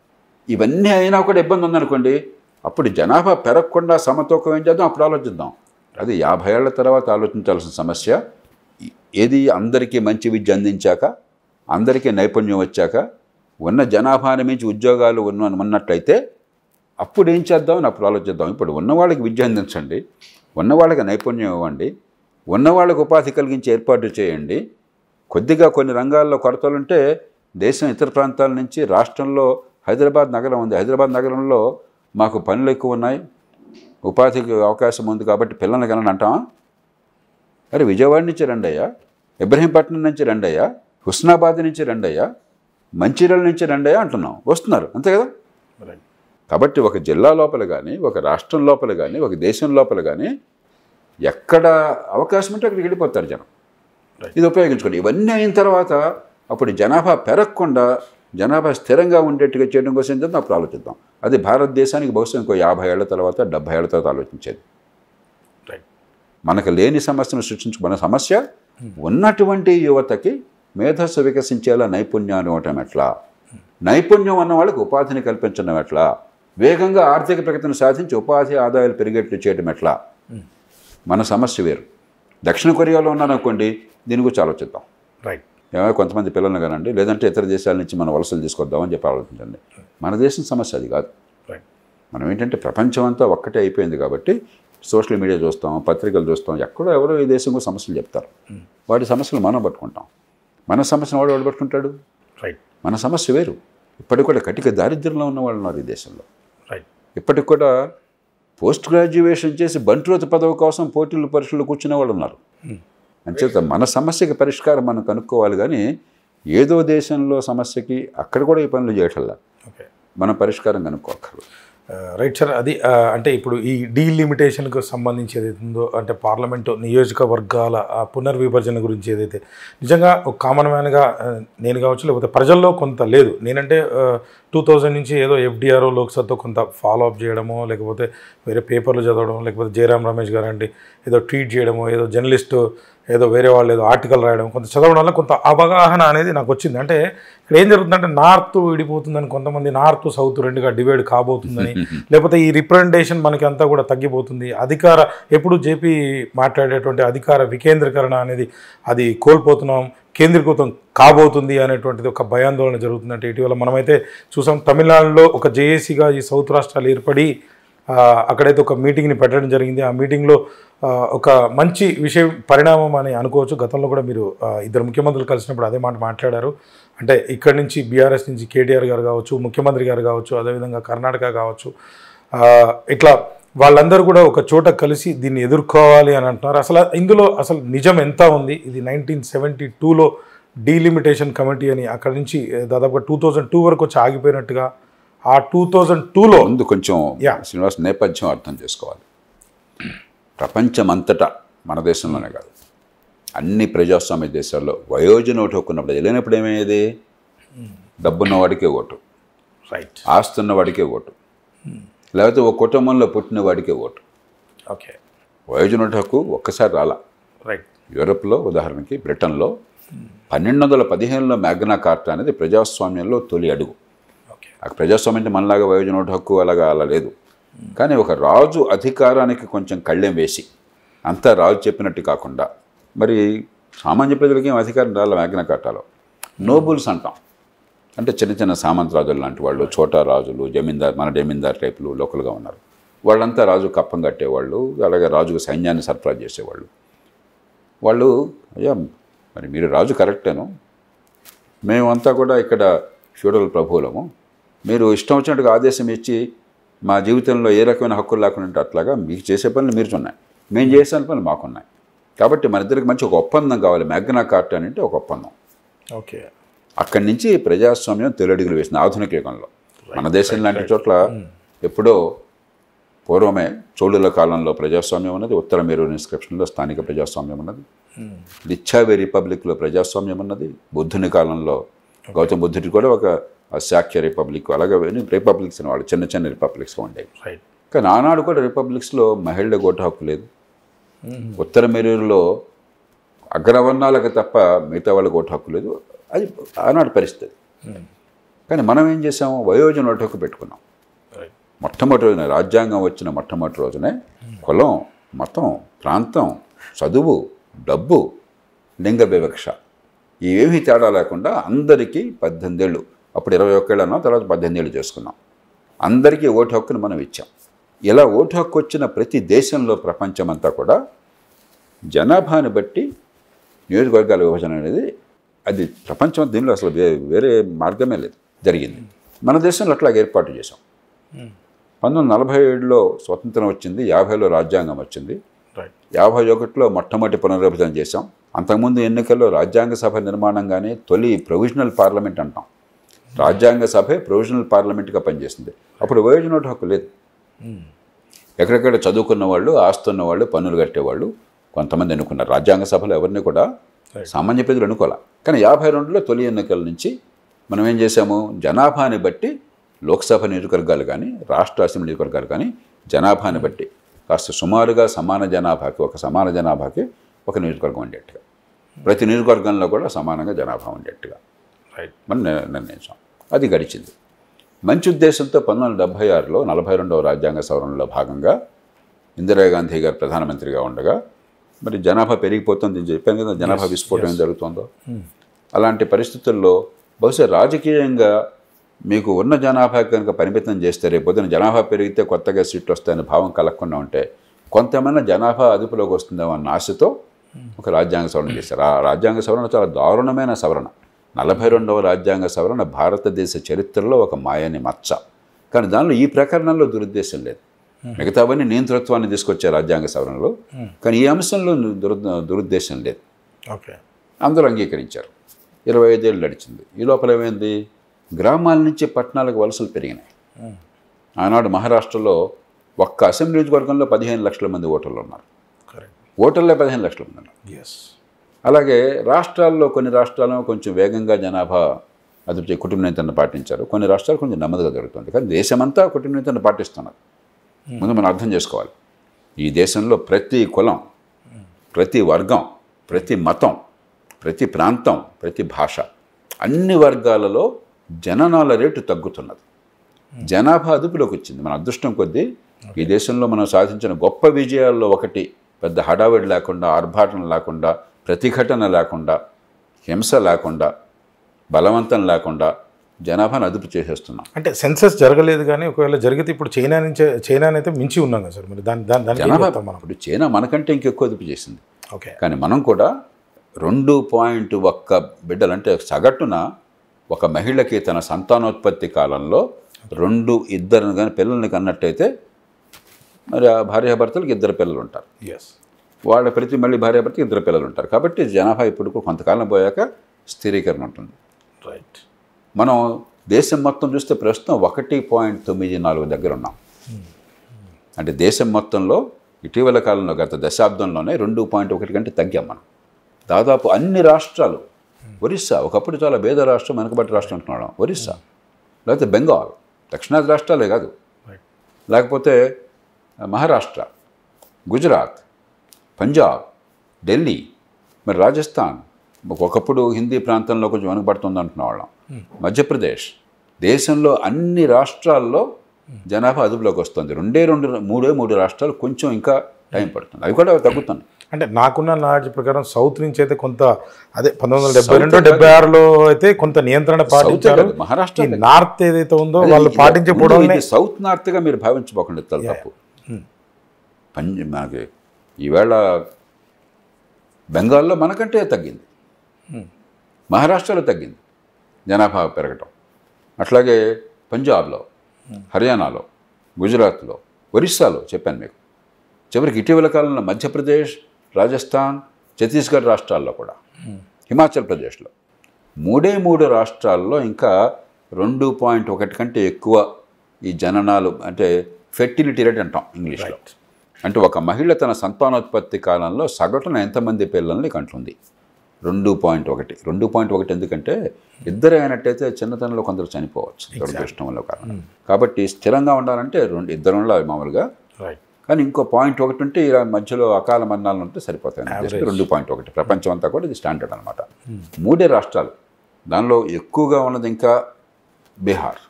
ఇవన్నీ అయినా కూడా ఇబ్బంది ఉందనుకోండి, అప్పుడు జనాభా పెరగకుండా సమతూకం ఏం చేద్దాం, అప్పుడు ఆలోచిద్దాం. అది 50 ఏళ్ల తర్వాత ఆలోచించాల్సిన సమస్య. ఏది అందరికీ మంచి విద్య అందించాక, అందరికీ నైపుణ్యం వచ్చాక, ఉన్న జనాభాని మించి ఉద్యోగాలు ఉన్నట్లయితే అప్పుడు ఏం చేద్దామని అప్పుడు ఆలోచిద్దాం. ఇప్పుడు ఉన్నవాళ్ళకి విద్య అందించండి, ఉన్నవాళ్ళకి నైపుణ్యం ఇవ్వండి, ఉన్నవాళ్ళకి ఉపాధి కలిగించి ఏర్పాటు చేయండి. కొద్దిగా కొన్ని రంగాల్లో కొరతలుంటే దేశం ఇతర ప్రాంతాల నుంచి, రాష్ట్రంలో హైదరాబాద్ నగరం ఉంది, హైదరాబాద్ నగరంలో మాకు పనులు ఎక్కువ ఉన్నాయి, ఉపాధికి అవకాశం ఉంది కాబట్టి పిల్లల్ని కనని అంటామా? అరే విజయవాడ నుంచి రండయ్యా, ఇబ్రహీంపట్నం నుంచి రండయ్యా, హుస్నాబాద్ నుంచి రండయ్యా, మంచిర్యాల నుంచి రండయ్యా అంటున్నాం, వస్తున్నారు, అంతే కదా. కాబట్టి ఒక జిల్లా లోపల కానీ, ఒక రాష్ట్రం లోపల కానీ, ఒక దేశం లోపల కానీ ఎక్కడ అవకాశం ఉంటే అక్కడికి వెళ్ళిపోతారు జనం. ఇది ఉపయోగించుకోండి. ఇవన్నీ అయిన తర్వాత అప్పుడు జనాభా పెరగకుండా జనాభా స్థిరంగా ఉండేట్టుగా చేయడం కోసం అప్పుడు ఆలోచిద్దాం. అది భారతదేశానికి బహుశా ఇంకో 50 ఏళ్ల తర్వాత 70 ఏళ్ల తర్వాత ఆలోచించేది. మనకు లేని సమస్యను సృష్టించుకున్న సమస్య ఉన్నటువంటి యువతకి మేధస్సు వికసించేలా నైపుణ్యాన్ని ఇవ్వటం ఎట్లా, నైపుణ్యం ఉన్న వాళ్ళకి ఉపాధిని కల్పించడం ఎట్లా, వేగంగా ఆర్థిక ప్రగతిని సాధించి ఉపాధి ఆదాయాలు పెరిగేట్లు చేయడం ఎట్లా. మన సమస్య వేరు. దక్షిణ కొరియాలో ఉన్నాననుకోండి, దీని గురించి ఆలోచిద్దాం. ఏమైనా కొంతమంది పిల్లల్ని కానండి, లేదంటే ఇతర దేశాల నుంచి మనం వలసలు తీసుకొద్దామని చెప్పి ఆలోచించండి. మన దేశం సమస్య అది కాదు. మనం ఏంటంటే ప్రపంచం అంతా ఒక్కటే అయిపోయింది కాబట్టి సోషల్ మీడియా చూస్తాం, పత్రికలు చూస్తాం, ఎక్కడో ఎవరో ఈ దేశంలో సమస్యలు చెప్తారు. వాటి సమస్యలు మనం పట్టుకుంటాం. మన సమస్యను వాడు పట్టుకుంటాడు. మన సమస్య వేరు. ఇప్పటికి కూడా కటిక దారిద్ర్యంలో ఉన్న వాళ్ళు ఉన్నారు ఈ దేశంలో. ఇప్పటికి కూడా పోస్ట్ గ్రాడ్యుయేషన్ చేసి బంట్రోతు పదవి కోసం పోటీలు పరీక్షలు కూర్చునే వాళ్ళు ఉన్నారు. అంచేత మన సమస్యకి పరిష్కారం మనం కనుక్కోవాలి, కానీ ఏదో దేశంలో సమస్యకి అక్కడ కూడా ఈ పనులు చేయటల్లా మనం పరిష్కారం కనుక్కోక్కర్లేదు. Right sir. అది అంటే ఇప్పుడు ఈ డీలిమిటేషన్కు సంబంధించి ఏదైతే ఉందో, అంటే పార్లమెంటు నియోజకవర్గాల పునర్విభజన గురించి ఏదైతే నిజంగా ఒక కామన్ మ్యాన్గా నేను కావచ్చు, లేకపోతే ప్రజల్లో కొంత లేదు. నేనంటే 2000 నుంచి ఏదో FDRO లోక్సభతో కొంత ఫాలో అప్ చేయడమో, లేకపోతే వేరే పేపర్లు చదవడం, లేకపోతే జయరాం రమేష్ గారు అంటే ఏదో ట్వీట్ చేయడమో, ఏదో జర్నలిస్టు ఏదో వేరే వాళ్ళు ఏదో ఆర్టికల్ రాయడం, కొంత చదవడం వల్ల కొంత అవగాహన అనేది నాకు వచ్చింది. అంటే ఇక్కడ ఏం జరుగుతుందంటే నార్త్ విడిపోతుందని, కొంతమంది నార్త్ సౌత్ రెండుగా డివైడ్ కాబోతుందని, లేకపోతే ఈ రిప్రజెంటేషన్ మనకి అంతా కూడా తగ్గిపోతుంది, అధికార ఎప్పుడు జేపీ మాట్లాడేటువంటి అధికార వికేంద్రీకరణ అనేది అది కోల్పోతున్నాం, కేంద్రీకృతం కాబోతుంది అనేటువంటిది ఒక భయాందోళన జరుగుతుందంటే ఇటీవల మనమైతే చూసాం. తమిళనాడులో ఒక జేఏసీగా ఈ సౌత్ రాష్ట్రాలు ఏర్పడి అక్కడైతే ఒక మీటింగ్ని పెట్టడం జరిగింది. ఆ మీటింగ్లో ఒక మంచి విషయం పరిణామం అని అనుకోవచ్చు. గతంలో కూడా మీరు ఇద్దరు ముఖ్యమంత్రులు కలిసినప్పుడు అదే మాట మాట్లాడారు. అంటే ఇక్కడి నుంచి బీఆర్ఎస్ నుంచి కేటీఆర్ గారు కావచ్చు, ముఖ్యమంత్రి గారు కావచ్చు, అదేవిధంగా కర్ణాటక కావచ్చు, ఇట్లా వాళ్ళందరూ కూడా ఒక చోట కలిసి దీన్ని ఎదుర్కోవాలి అని అంటున్నారు. అసలు ఇందులో అసలు నిజం ఎంత ఉంది? ఇది 1972లో డీలిమిటేషన్ కమిటీ అని అక్కడి నుంచి దాదాపుగా 2002 వరకు వచ్చి ఆగిపోయినట్టుగా, ఆ 2002లో ముందు కొంచెం శ్రీనివాస్ నేపథ్యం అర్థం చేసుకోవాలి. ప్రపంచమంతటా మన దేశంలోనే కాదు, అన్ని ప్రజాస్వామ్య దేశాల్లో వయోజన ఓటు హక్కు ఉన్నప్పుడు వెళ్ళినప్పుడు ఏమయ్యేది? డబ్బున్న వాడికే ఓటు, ఆస్తున్న వాడికే ఓటు, లేకపోతే ఒక కుటుంబంలో పుట్టిన వాడికే ఓటు. వయోజన ఓటు హక్కు ఒక్కసారి రాలా. యూరప్లో ఉదాహరణకి బ్రిటన్లో 1215లో మ్యాగ్నా కార్టా అనేది ప్రజాస్వామ్యంలో తొలి అడుగు. ఆ ప్రజాస్వామ్యం అంటే మనలాగా వయోజన ఓటు హక్కు అలాగా అలా లేదు. కానీ ఒక రాజు అధికారానికి కొంచెం కళ్ళెం వేసి, అంతా రాజు చెప్పినట్టు కాకుండా, మరి సామాన్య ప్రజలకి ఏం అధికారం రాలే మ్యాగ్నా కార్టాలో. నోబుల్స్ అంటాం, అంటే చిన్న చిన్న సామంత రాజులు లాంటి వాళ్ళు, చోటా రాజులు, జమీందార్, మన జమీందార్ టైపులు లోకల్గా ఉన్నారు. వాళ్ళంతా రాజు కప్పం కట్టేవాళ్ళు, అలాగే రాజుకు సైన్యాన్ని సరఫరా చేసేవాళ్ళు. వాళ్ళు అయ్యా మరి మీరు రాజు కరెక్టేను, మేమంతా కూడా ఇక్కడ ఫ్యూడల్ ప్రభువులము, మీరు ఇష్టం వచ్చినట్టుగా ఆదేశం ఇచ్చి మా జీవితంలో ఏ రకమైన హక్కులు లేకుండా ఉంటే అట్లాగా మీకు చేసే పనులు మీరు ఉన్నాయి, మేము చేసే పనులు మాకున్నాయి. కాబట్టి మన ఇద్దరికి మంచి ఒక ఒప్పందం కావాలి. మ్యాగ్నా కార్టా అంటే ఒక ఒప్పందం. అక్కడి నుంచి ప్రజాస్వామ్యం తొలడుగులు వేసింది ఆధునిక యుగంలో. మన దేశం లాంటి చోట్ల ఎప్పుడో పూర్వమే చోళుల కాలంలో ప్రజాస్వామ్యం ఉన్నది, ఉత్తర మేరు ఇన్స్క్రిప్షన్లో స్థానిక ప్రజాస్వామ్యం ఉన్నది, లిచ్చావే రిపబ్లిక్లో ప్రజాస్వామ్యం ఉన్నది, బుద్ధుని కాలంలో గౌతమ బుద్ధుడి కూడా ఒక శాక్య రిపబ్లిక్, అలాగే రిపబ్లిక్స్ అనేవాళ్ళు చిన్న చిన్న రిపబ్లిక్స్ ఉండేవి. కానీ ఆనాడు కూడా రిపబ్లిక్స్లో మహిళల ఓటు హక్కు లేదు. ఉత్తర మెరూరులో అగ్రవర్ణాలకు తప్ప మిగతా వాళ్ళకి ఓటు హక్కు లేదు. అది ఆనాడు పరిస్థితి. కానీ మనం ఏం చేసాము? వయోజన ఓటు హక్కు పెట్టుకున్నాం. మొట్టమొదటి రోజున రాజ్యాంగం వచ్చిన మొట్టమొదటి రోజునే కులం, మతం, ప్రాంతం, చదువు, డబ్బు, లింగ వివక్ష ఏమీ తేడా లేకుండా అందరికీ 18 ఏళ్ళు, అప్పుడు 21 ఏళ్ళు అన్నాం, తర్వాత 18 ఏళ్ళు చేసుకున్నాం. అందరికీ ఓటు హక్కును మనం ఇచ్చాం. ఇలా ఓటు హక్కు వచ్చిన ప్రతి దేశంలో ప్రపంచమంతా కూడా జనాభాని బట్టి నియోజకవర్గాల విభజన అనేది అది ప్రపంచం దీనిలో అసలు వేరే మార్గమే లేదు, జరిగింది. మన దేశంలో అట్లాగే ఏర్పాటు చేసాం. 1947లో స్వతంత్రం వచ్చింది, 50లో రాజ్యాంగం వచ్చింది, 51లో మొట్టమొదటి పునర్విభజన చేశాం. అంతకుముందు ఎన్నికల్లో రాజ్యాంగ సభ నిర్మాణంగానే తొలి ప్రొవిజనల్ పార్లమెంట్ అంటాం. రాజ్యాంగ సభే ప్రొవిజనల్ పార్లమెంట్గా పనిచేసింది. అప్పుడు వయోజన ఓటు హక్కు లేదు. ఎక్కడెక్కడ చదువుకున్న వాళ్ళు, ఆస్తున్న వాళ్ళు, పన్నులు కట్టేవాళ్ళు కొంతమంది ఎన్నుకున్నారు. రాజ్యాంగ సభలో ఎవరిని కూడా సామాన్య ప్రజలు ఎన్నుకోవాలి. కానీ 52లో తొలి ఎన్నికల నుంచి మనం ఏం చేసాము? జనాభాని బట్టి లోక్సభ నియోజకవర్గాలు కానీ రాష్ట్ర అసెంబ్లీ నియోజకవర్గాలు కానీ జనాభాని బట్టి కాస్త సుమారుగా సమాన జనాభాకి ఒక నియోజకవర్గం ఉండేట్టుగా, ప్రతి నియోజకవర్గంలో కూడా సమానంగా జనాభా ఉండేట్టుగా మనం నిర్ణయించాం. అది గడిచింది. మంచి ఉద్దేశంతో 1976లో 42వ రాజ్యాంగ సవరణలో భాగంగా ఇందిరాగాంధీ గారు ప్రధానమంత్రిగా ఉండగా మరి జనాభా పెరిగిపోతుంది చెప్పాను కదా, జనాభా విస్ఫోటనం జరుగుతుందో. అలాంటి పరిస్థితుల్లో బహుశా రాజకీయంగా మీకు ఉన్న జనాభా కనుక పరిమితం చేస్తే రేపొద్దున జనాభా పెరిగితే కొత్తగా సీట్లు వస్తాయనే భావం కలగకుండా ఉంటే కొంతమంది జనాభా అదుపులోకి వస్తుందేమో అన్న ఆశతో ఒక రాజ్యాంగ సవరణ చేశారు. ఆ రాజ్యాంగ సవరణ చాలా దారుణమైన సవరణ. 42వ రాజ్యాంగ సవరణ భారతదేశ చరిత్రలో ఒక మాయని మచ్చ. కానీ దానిలో ఈ ప్రకరణంలో దురుద్దేశం లేదు. మిగతావన్నీ నియంతృత్వాన్ని తీసుకొచ్చే రాజ్యాంగ సవరణలో, కానీ ఈ అంశంలో దురుద్దేశం లేదు. ఓకే, అందరూ అంగీకరించారు. 25 ఏళ్ళు నడిచింది. ఈ లోపల ఏమైంది, గ్రామాల నుంచి పట్టణాలకు వలసలు పెరిగినాయి. ఆనాడు మహారాష్ట్రలో ఒక్క అసెంబ్లీ నియోజకవర్గంలో 15 లక్షల మంది ఓటర్లు ఉన్నారు. ఓటర్లే 15 లక్షల మంది ఉన్నారు. అలాగే రాష్ట్రాల్లో కొన్ని రాష్ట్రాల్లో కొంచెం వేగంగా జనాభా అదుపు కుటుంబ నియంత్రణ పాటించారు, కొన్ని రాష్ట్రాలు కొంచెం నెమ్మదిగా జరుగుతుంది. కానీ దేశమంతా కుటుంబ నియంత్రణ పాటిస్తున్నారు. ముందు మనం అర్థం చేసుకోవాలి, ఈ దేశంలో ప్రతి కులం, ప్రతి వర్గం, ప్రతి మతం, ప్రతి ప్రాంతం, ప్రతి భాష, అన్ని వర్గాలలో జననాల రేటు తగ్గుతున్నది. జనాభా అదుపులోకి వచ్చింది. మన అదృష్టం కొద్దీ ఈ దేశంలో మనం సాధించిన గొప్ప విజయాల్లో ఒకటి, పెద్ద హడావిడి లేకుండా, ఆర్భాటం లేకుండా, ప్రతిఘటన లేకుండా, హింస లేకుండా, బలవంతం లేకుండా జనాభాను అదుపు చేసేస్తున్నాం. అంటే సెన్సస్ జరగలేదు, కానీ ఒకవేళ జరిగితే ఇప్పుడు చైనానైతే మించి ఉన్నాం కదా సార్. మరి జనాభా ఇప్పుడు చైనా మనకంటే ఇంకెక్కువ అదుపు చేసింది. ఓకే, కానీ మనం కూడా 2.1 బిడ్డలు అంటే సగటున ఒక మహిళకి తన సంతానోత్పత్తి కాలంలో 2 కానీ పిల్లల్ని కన్నట్టయితే మరి ఆ భార్యాభర్తలకు 2 పిల్లలు ఉంటారు. వాళ్ళ ప్రతి మళ్ళీ భార్యాభర్తకి 2 పిల్లలు ఉంటారు. కాబట్టి జనాభా ఇప్పుడు కొంతకాలం పోయాక స్థిరీకరణ ఉంటుంది. రైట్. మనం దేశం మొత్తం చూస్తే ప్రస్తుతం 1.94 దగ్గర ఉన్నాం. అంటే దేశం మొత్తంలో ఇటీవల కాలంలో గత దశాబ్దంలోనే 2.1 కంటే తగ్గాం మనం. దాదాపు అన్ని రాష్ట్రాలు, ఒరిస్సా ఒకప్పుడు చాలా పేద రాష్ట్రం, వెనుకబడి రాష్ట్రం అంటున్నాం, ఒరిస్సా, లేకపోతే బెంగాల్, దక్షిణాది రాష్ట్రాలే కాదు, లేకపోతే మహారాష్ట్ర, గుజరాత్, పంజాబ్, ఢిల్లీ, మరి రాజస్థాన్, ఒకప్పుడు హిందీ ప్రాంతంలో కొంచెం వెనుకబడుతుంది అంటున్న వాళ్ళం, మధ్యప్రదేశ్, దేశంలో అన్ని రాష్ట్రాల్లో జనాభా అదుపులోకి వస్తుంది. 3 రాష్ట్రాలు కొంచెం ఇంకా టైం పడుతుంది, అవి కూడా తగ్గుతుంది. అంటే నాకున్న నాలెడ్జ్ ప్రకారం సౌత్ నుంచి అయితే కొంత, అదే 1972-76లో అయితే కొంత నియంత్రణ పాటించారు. మహారాష్ట్ర నార్త్ ఏదైతే ఉందో వాళ్ళు పాటించకపోవడం, సౌత్ నార్త్గా మీరు భావించబోకండి, తప్పు. మనకి ఈవేళ బెంగాల్లో మనకంటే తగ్గింది, మహారాష్ట్రలో తగ్గింది జనాభా పెరగటం. అట్లాగే పంజాబ్లో, హర్యానాలో, గుజరాత్లో, ఒరిస్సాలో చెప్పాను మీకు. చివరికి ఇటీవల కాలంలో మధ్యప్రదేశ్, రాజస్థాన్, ఛత్తీస్గఢ్ రాష్ట్రాల్లో కూడా, హిమాచల్ ప్రదేశ్లో 3 రాష్ట్రాల్లో ఇంకా 2.1 కంటే ఎక్కువ ఈ జననాలు, అంటే ఫెర్టిలిటీ రేట్ అంటాం ఇంగ్లీష్లో. అంటే ఒక మహిళ తన సంతానోత్పత్తి కాలంలో సగటున ఎంతమంది పిల్లల్ని కంటుంది? 2.1. ఎందుకంటే 2 అయినట్టయితే చిన్నతనంలో కొందరు చనిపోవచ్చు దురదృష్టంలో కారణం. కాబట్టి స్థిరంగా ఉండాలంటే 2 ఉండాలి మామూలుగా. కానీ ఇంకో 0.1 ఉంటే ఇలా మధ్యలో అకాల మరణాలు ఉంటే సరిపోతాయి. 2.1 ప్రపంచం అంతా కూడా ఇది స్టాండర్డ్ అనమాట. 3 రాష్ట్రాలు, దానిలో ఎక్కువగా ఉన్నది ఇంకా బీహార్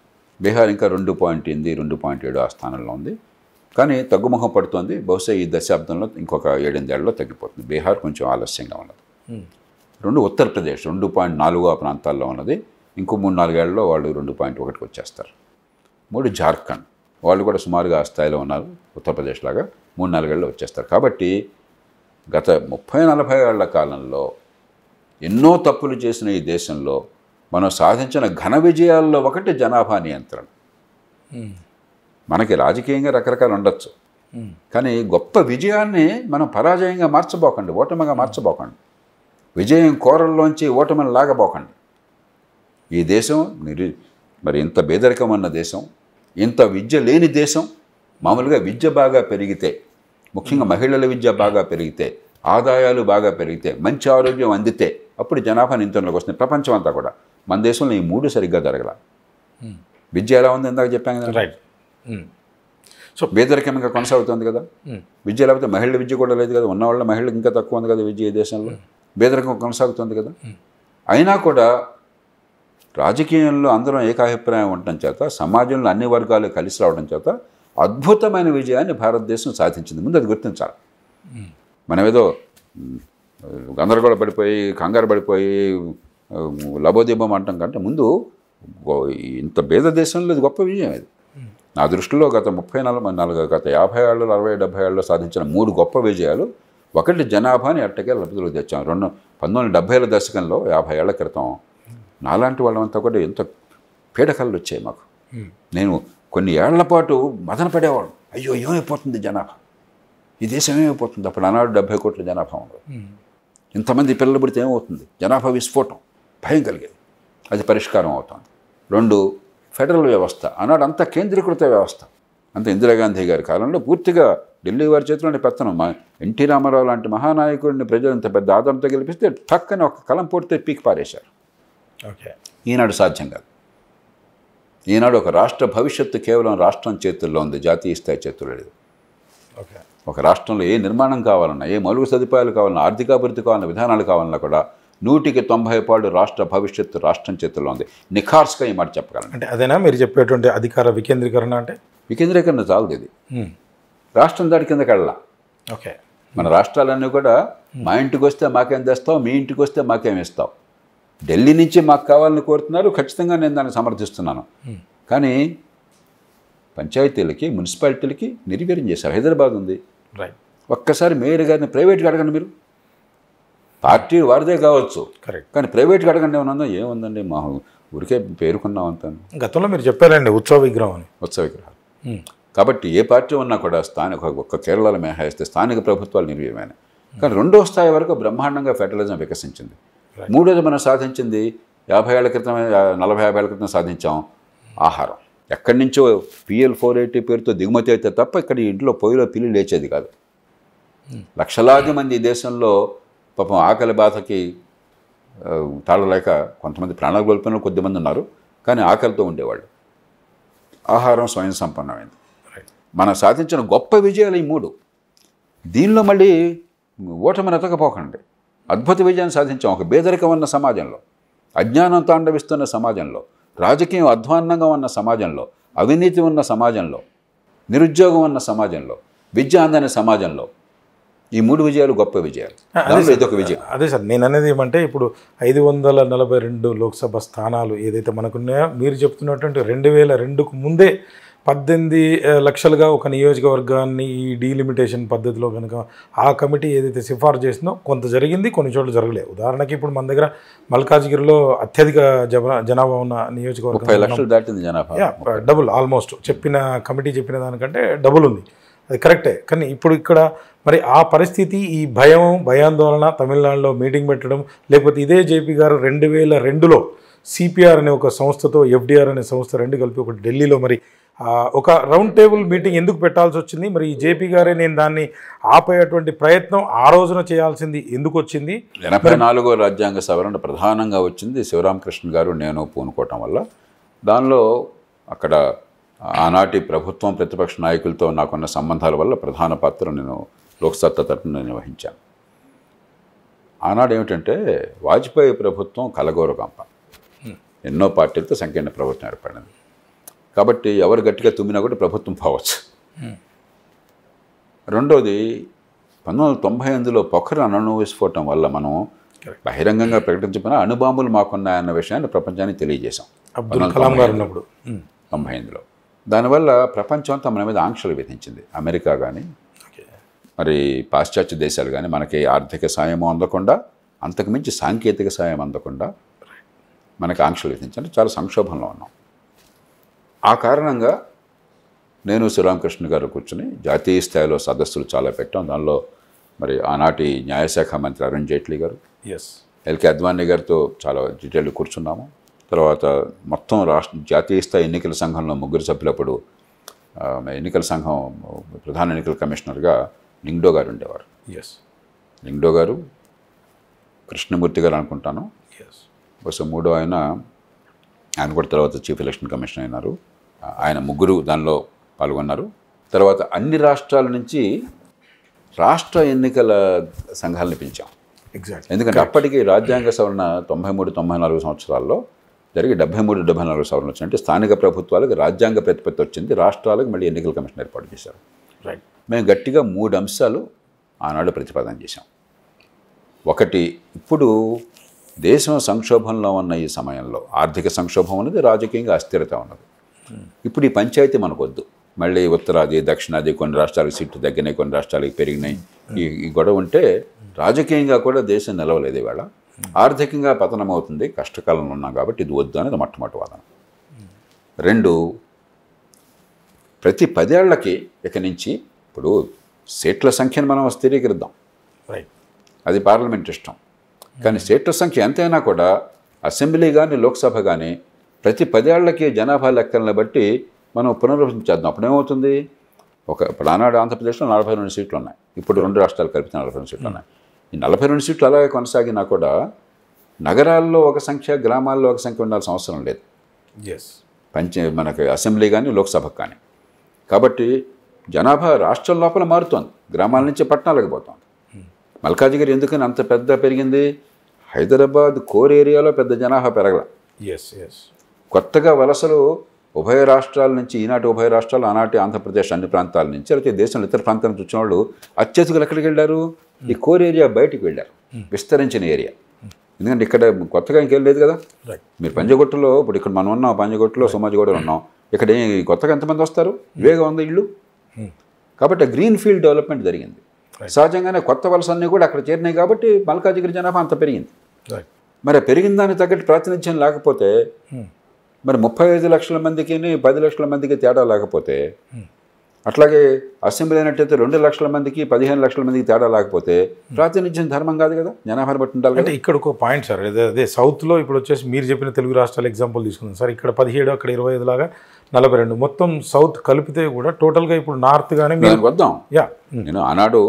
ఇంకా 2.8, 2.7 ఆ స్థానంలో ఉంది. కానీ తగ్గుముఖం పడుతుంది. బహుశా ఈ దశాబ్దంలో ఇంకొక 7-8 ఏళ్లలో తగ్గిపోతుంది. బీహార్ కొంచెం ఆలస్యంగా ఉన్నది. 2 ఉత్తరప్రదేశ్ 2.4 ఆ ప్రాంతాల్లో ఉన్నది. ఇంకో 3-4 ఏళ్లలో వాళ్ళు 2.1కి వచ్చేస్తారు. 3 జార్ఖండ్, వాళ్ళు కూడా సుమారుగా ఆ స్థాయిలో ఉన్నారు, ఉత్తరప్రదేశ్ లాగా 3-4 ఏళ్ళలో వచ్చేస్తారు. కాబట్టి గత 30-40 ఏళ్ల కాలంలో ఎన్నో తప్పులు చేసిన ఈ దేశంలో మనం సాధించిన ఘన విజయాల్లో ఒకటి జనాభా నియంత్రణ. మనకి రాజకీయంగా రకరకాలు ఉండొచ్చు, కానీ గొప్ప విజయాన్ని మనం పరాజయంగా మార్చబోకండి, ఓటమిగా మార్చబోకండి. విజయం కోరల్లోంచి ఓటమిని లాగబోకండి. ఈ దేశం మరి ఇంత పేదరికం ఉన్న దేశం, ఇంత విద్య లేని దేశం. మామూలుగా విద్య బాగా పెరిగితే, ముఖ్యంగా మహిళల విద్య బాగా పెరిగితే, ఆదాయాలు బాగా పెరిగితే, మంచి ఆరోగ్యం అందితే అప్పుడు జనాభా నియంత్రణలోకి వస్తుంది ప్రపంచం అంతా కూడా. మన దేశంలో ఈ 3 సరిగ్గా జరగల. విద్య ఎలా ఉంది ఇందాక చెప్పాను కదా, రైట్. సో పేదరికంగా కొనసాగుతుంది కదా. విద్య లేకపోతే మహిళల విద్య కూడా లేదు కదా, ఉన్నవాళ్ళ మహిళలకు ఇంకా తక్కువ ఉంది కదా విద్య ఈ దేశంలో, పేదరికం కొనసాగుతుంది కదా. అయినా కూడా రాజకీయంలో అందరం ఏకాభిప్రాయం ఉండటం చేత, సమాజంలో అన్ని వర్గాలు కలిసి రావడం చేత అద్భుతమైన విజయాన్ని భారతదేశం సాధించింది. ముందు అది గుర్తించాలి. మనమేదో గందరగోళ పడిపోయి కంగారు పడిపోయి లబోదీపం అంటాం కంటే ముందు ఇంత పేద దేశంలో ఇది గొప్ప విజయం. ఇది నా దృష్టిలో గత 34 గత 50 ఏళ్ళు 60 70 ఏళ్ళలో సాధించిన 3 గొప్ప విజయాలు. ఒకటి జనాభాని అట్టకే లబ్ధిలోకి తెచ్చాం. 1970ల దశకంలో 50 ఏళ్ల క్రితం నాలాంటి వాళ్ళంతా కూడా ఎంత పీడకలు వచ్చాయి మాకు. నేను కొన్ని ఏళ్ల పాటు మదన పడేవాడు, అయ్యో ఏమైపోతుంది జనాభా, ఈ దేశం ఏమైపోతుంది. అప్పుడు ఆనాడు 70 కోట్ల జనాభా ఉంది. ఇంతమంది పిల్లలు పుడితే ఏమవుతుంది, జనాభా విస్ఫోటం, భయం కలిగేది. అది పరిష్కారం అవుతుంది. 2 ఫెడరల్ వ్యవస్థ, ఆనాడు అంతా కేంద్రీకృత వ్యవస్థ. అంత ఇందిరాగాంధీ గారి కాలంలో పూర్తిగా ఢిల్లీ వారి చేతిలోని పెత్తనం. ఎన్టీ రామారావు లాంటి మహానాయకుడిని ప్రజలు ఇంత పెద్ద ఆదరణతో గెలిపిస్తే టక్కని ఒక కలం పూర్తి పీకి పారేశారు. ఓకే, ఈనాడు సాధ్యం కాదు. ఈనాడు ఒక రాష్ట్ర భవిష్యత్తు కేవలం రాష్ట్రం చేతుల్లో ఉంది, జాతీయ స్థాయి చేతుల్లో లేదు. ఓకే, ఒక రాష్ట్రంలో ఏ నిర్మాణం కావాలన్నా, ఏ మౌలిక సదుపాయాలు కావాలన్నా, ఆర్థికాభివృద్ధి కావాలన్నా, విధానాలు కావాలన్నా కూడా 100% రాష్ట్ర భవిష్యత్తు రాష్ట్రం చేతుల్లో ఉంది. నిఖార్స్గా ఈ మాట చెప్పగలను. అంటే అదేనా మీరు చెప్పేటువంటి అధికార వికేంద్రీకరణ? అంటే వికేంద్రీకరణ చాలదు. ఇది రాష్ట్రం దాటి కిందకి వెళ్ళాల. ఓకే, మన రాష్ట్రాలన్నీ కూడా మా ఇంటికి వస్తే మాకేం తెస్తావు, మీ ఇంటికి వస్తే మాకేం ఇస్తావు, ఢిల్లీ నుంచి మాకు కావాలని కోరుతున్నారు. ఖచ్చితంగా నేను దాన్ని సమర్థిస్తున్నాను. కానీ పంచాయతీలకి మున్సిపాలిటీలకి నిర్వీర్యం చేశారు. హైదరాబాద్ ఉంది, రైట్. ఒక్కసారి మేయర్ గారిని ప్రైవేట్గా అడగండి. మీరు పార్టీ వారిదే కావచ్చు, కరెక్ట్, కానీ ప్రైవేట్గా అడగండి. ఏముందండి మా ఊరికే పేరుకున్నాం అంత. గతంలో మీరు చెప్పారండి ఉత్సవ విగ్రహం అని. ఉత్సవ విగ్రహాలు. కాబట్టి ఏ పార్టీ ఉన్నా కూడా ఒక్క కేరళలో మినహాయిస్తే స్థానిక ప్రభుత్వాలు నిర్వీర్యమైన. కానీ 2వ స్థాయి వరకు బ్రహ్మాండంగా ఫెడరలిజం వికసించింది. 3వది మనం సాధించింది 50 ఏళ్ల క్రితం 40-50 ఏళ్ల క్రితం సాధించాం ఆహారం. ఎక్కడి నుంచో PL 480 పేరుతో దిగుమతి అయితే తప్ప ఇక్కడ ఇంట్లో పొయ్యిలో పిల్లి లేచేది కాదు. లక్షలాది మంది ఈ దేశంలో పాపం ఆకలి బాధకి తాళలేక కొంతమంది ప్రాణాలు కోల్పోయిన కొద్దిమంది ఉన్నారు, కానీ ఆకలితో ఉండేవాళ్ళు. ఆహారం స్వయం సంపన్నమైంది. మనం సాధించిన గొప్ప విజయాలు ఈ 3. దీనిలో మళ్ళీ ఓటమిని ఎతకపోకండి. అద్భుత విజయాన్ని సాధించాం. ఒక పేదరికం ఉన్న సమాజంలో, అజ్ఞానం తాండవిస్తున్న సమాజంలో, రాజకీయం అధ్వాన్నంగా ఉన్న సమాజంలో, అవినీతి ఉన్న సమాజంలో, నిరుద్యోగం ఉన్న సమాజంలో, విద్య అందని సమాజంలో ఈ 3 విజయాలు గొప్ప విజయాలు. ఇదొక విజయం. అదే సార్ నేను అనేది ఏమంటే, ఇప్పుడు 542 లోక్సభ స్థానాలు ఏదైతే మనకున్నాయో, మీరు చెప్తున్నటువంటి 2002కు ముందే 18 లక్షలుగా ఒక నియోజకవర్గాన్ని ఈ డీలిమిటేషన్ పద్ధతిలో కనుక ఆ కమిటీ ఏదైతే సిఫార్సు చేసిందో కొంత జరిగింది, కొన్ని చోట్ల జరగలేదు. ఉదాహరణకి ఇప్పుడు మన దగ్గర మల్కాజ్గిరిలో అత్యధిక జనాభా ఉన్న నియోజకవర్గం 30 లక్షలు దాటింది జనాభా. డబుల్, ఆల్మోస్ట్ చెప్పిన కమిటీ చెప్పిన దానికంటే డబుల్ ఉంది. అది కరెక్టే. కానీ ఇప్పుడు ఇక్కడ మరి ఆ పరిస్థితి, ఈ భయాందోళన, తమిళనాడులో మీటింగ్ పెట్టడం, లేకపోతే ఇదే జేపీ గారు 2002లో సిపిఆర్ అనే ఒక సంస్థతో ఎఫ్డిఆర్ అనే సంస్థ 2 కలిపి ఒకటి ఢిల్లీలో మరి ఒక రౌండ్ టేబుల్ మీటింగ్ ఎందుకు పెట్టాల్సి వచ్చింది? మరి ఈ జేపీ గారే నేను దాన్ని ఆపేటువంటి ప్రయత్నం ఆ రోజున చేయాల్సింది ఎందుకు వచ్చింది? 84వ రాజ్యాంగ సవరణ ప్రధానంగా వచ్చింది శివరామకృష్ణ గారు నేను పూనుకోవటం వల్ల. దానిలో అక్కడ ఆనాటి ప్రభుత్వం ప్రతిపక్ష నాయకులతో నాకున్న సంబంధాల వల్ల ప్రధాన పాత్ర నేను లోక్సత్తా తరఫున నిర్వహించాను. ఆనాడు ఏమిటంటే వాజ్పేయి ప్రభుత్వం కలగోరగంప, ఎన్నో పార్టీలతో సంకీర్ణ ప్రభుత్వం ఏర్పడింది. కాబట్టి ఎవరు గట్టిగా తుమ్మినా కూడా ప్రభుత్వం పోవచ్చు. రెండోది 1998లో పొఖరాన్ అణు విస్ఫోటం వల్ల మనం బహిరంగంగా ప్రకటించకపోయినా అణుబాంబులు మాకున్నాయన్న విషయాన్ని ప్రపంచానికి తెలియజేశాం. అబ్దుల్ కలాం గారు ఉన్నప్పుడు 98లో దానివల్ల ప్రపంచం అంతా మన మీద ఆంక్షలు విధించింది. అమెరికా కానీ మరి పాశ్చాత్య దేశాలు కానీ మనకి ఆర్థిక సాయం అందకుండా, అంతకుమించి సాంకేతిక సాయం అందకుండా మనకి ఆంక్షలు విధించాలి. చాలా సంక్షోభంలో ఉన్నాం. ఆ కారణంగా నేను శ్రీరామకృష్ణ గారు కూర్చుని జాతీయ స్థాయిలో సదస్సులు చాలా పెట్టాం. దానిలో మరి ఆనాటి న్యాయశాఖ మంత్రి అరుణ్ జైట్లీ గారు, ఎల్కే అద్వానీ గారితో చాలా డీటెయిల్ కూర్చున్నాము. తర్వాత మొత్తం జాతీయ స్థాయి ఎన్నికల సంఘంలో 3 సభ్యులప్పుడు ఎన్నికల సంఘం ప్రధాన ఎన్నికల కమిషనర్గా లింగ్డో గారు ఉండేవారు. లింగ్డో గారు, కృష్ణమూర్తి గారు అనుకుంటాను, బహుశా 3వ ఆయన ఆయన కూడా తర్వాత చీఫ్ ఎలక్షన్ కమిషనర్ అయినారు. ఆయన ముగ్గురు దానిలో పాల్గొన్నారు. తర్వాత అన్ని రాష్ట్రాల నుంచి రాష్ట్ర ఎన్నికల సంఘాలను పిలిచాం. ఎగ్జాక్ట్. ఎందుకంటే అప్పటికి రాజ్యాంగ సవరణ 93-94 సంవత్సరాల్లో జరిగి 73-74 సవరణ వచ్చింది. అంటే స్థానిక ప్రభుత్వాలకు రాజ్యాంగ ప్రతిపత్తి వచ్చింది, రాష్ట్రాలకు మళ్ళీ ఎన్నికల కమిషన్ ఏర్పాటు చేశారు. రైట్. మేము గట్టిగా 3 అంశాలు ఆనాడు ప్రతిపాదన చేశాం. ఒకటి, ఇప్పుడు దేశం సంక్షోభంలో ఉన్న ఈ సమయంలో ఆర్థిక సంక్షోభం ఉన్నది, రాజకీయంగా అస్థిరత ఉన్నది. ఇప్పుడు ఈ పంచాయతీ మనకొద్దు. మళ్ళీ ఉత్తరాది దక్షిణాది కొన్ని రాష్ట్రాలకు సీట్లు తగ్గినాయి, కొన్ని రాష్ట్రాలకు పెరిగినాయి. ఈ గొడవ ఉంటే రాజకీయంగా కూడా దేశం నిలవలేదు. ఇవాళ ఆర్థికంగా పతనం అవుతుంది, కష్టకాలంలో ఉన్నాం కాబట్టి ఇది వద్దు అనేది మొట్టమొదటి వాదన. 2, ప్రతి 10 ఏళ్లకి ఇక నుంచి ఇప్పుడు సీట్ల సంఖ్యను మనం స్థిరీకరిద్దాం, రైట్, అది పార్లమెంట్ ఇష్టం. కానీ సీట్ల సంఖ్య ఎంతైనా కూడా అసెంబ్లీ కానీ లోక్సభ కానీ ప్రతి 10 ఏళ్లకి జనాభా లెక్కలను బట్టి మనం పునర్విభజించేద్దాం. అప్పుడేమవుతుంది, ఇప్పుడు ఆనాడు ఆంధ్రప్రదేశ్లో 42 సీట్లు ఉన్నాయి, ఇప్పుడు 2 రాష్ట్రాలు కలిపితే 42 సీట్లు ఉన్నాయి. ఈ 42 సీట్లు అలాగే కొనసాగినా కూడా నగరాల్లో ఒక సంఖ్య, గ్రామాల్లో ఒక సంఖ్య ఉండాల్సిన అవసరం లేదు. ఎస్. మనకి అసెంబ్లీ కానీ లోక్సభకు కానీ. కాబట్టి జనాభా రాష్ట్రం లోపల మారుతోంది, గ్రామాల నుంచి పట్టణాలకు పోతోంది. మల్కాజిగిరి ఎందుకని అంత పెద్ద పెరిగింది? హైదరాబాద్ కోర్ ఏరియాలో పెద్ద జనాభా పెరగల. Yes yes. కొత్తగా వలసలు ఉభయ రాష్ట్రాల నుంచి, ఈనాటి ఉభయ రాష్ట్రాలు, ఆనాటి ఆంధ్రప్రదేశ్ అన్ని ప్రాంతాల నుంచి, అయితే దేశంలో ఇతర ప్రాంతాల నుంచి వచ్చిన వాళ్ళు అత్యధికులు ఎక్కడికి వెళ్ళారు? ఈ కోర్ ఏరియా బయటికి వెళ్ళారు, విస్తరించిన ఏరియా. ఎందుకంటే ఇక్కడ కొత్తగా ఇంకేం లేదు కదా. మీరు పంజగుట్టలో, ఇప్పుడు ఇక్కడ మనం ఉన్నాం, పంజగుట్టలో సోమాజిగూడలో ఉన్నాం, ఇక్కడ కొత్తగా ఎంతమంది వస్తారు? వేగం ఉంది ఇళ్ళు. కాబట్టి గ్రీన్ ఫీల్డ్ డెవలప్మెంట్ జరిగింది. సహజంగానే కొత్త వలసలన్నీ కూడా అక్కడ చేరినాయి కాబట్టి మల్కాజిగిరి జనాభా అంత పెరిగింది. మరి పెరిగిన దానికి తగ్గట్టు ప్రాతినిధ్యం లేకపోతే, మరి 35 లక్షల మందికి 10 లక్షల మందికి తేడా లేకపోతే, అట్లాగే అసెంబ్లీ అయినట్టయితే 2 లక్షల మందికి 15 లక్షల మందికి తేడా లేకపోతే ప్రాతినిధ్యం ధర్మం కాదు కదా, జనాభాను బట్టి ఉండాలి. అంటే ఇక్కడ ఒక పాయింట్ సార్, అదే సౌత్లో ఇప్పుడు వచ్చేసి మీరు చెప్పిన తెలుగు రాష్ట్రాల ఎగ్జాంపుల్ తీసుకుందాం సార్. ఇక్కడ 17, అక్కడ 25 లాగా 42, మొత్తం సౌత్ కలిపితే కూడా టోటల్గా ఇప్పుడు నార్త్ కానీ వద్దాం. నేను ఆనాడు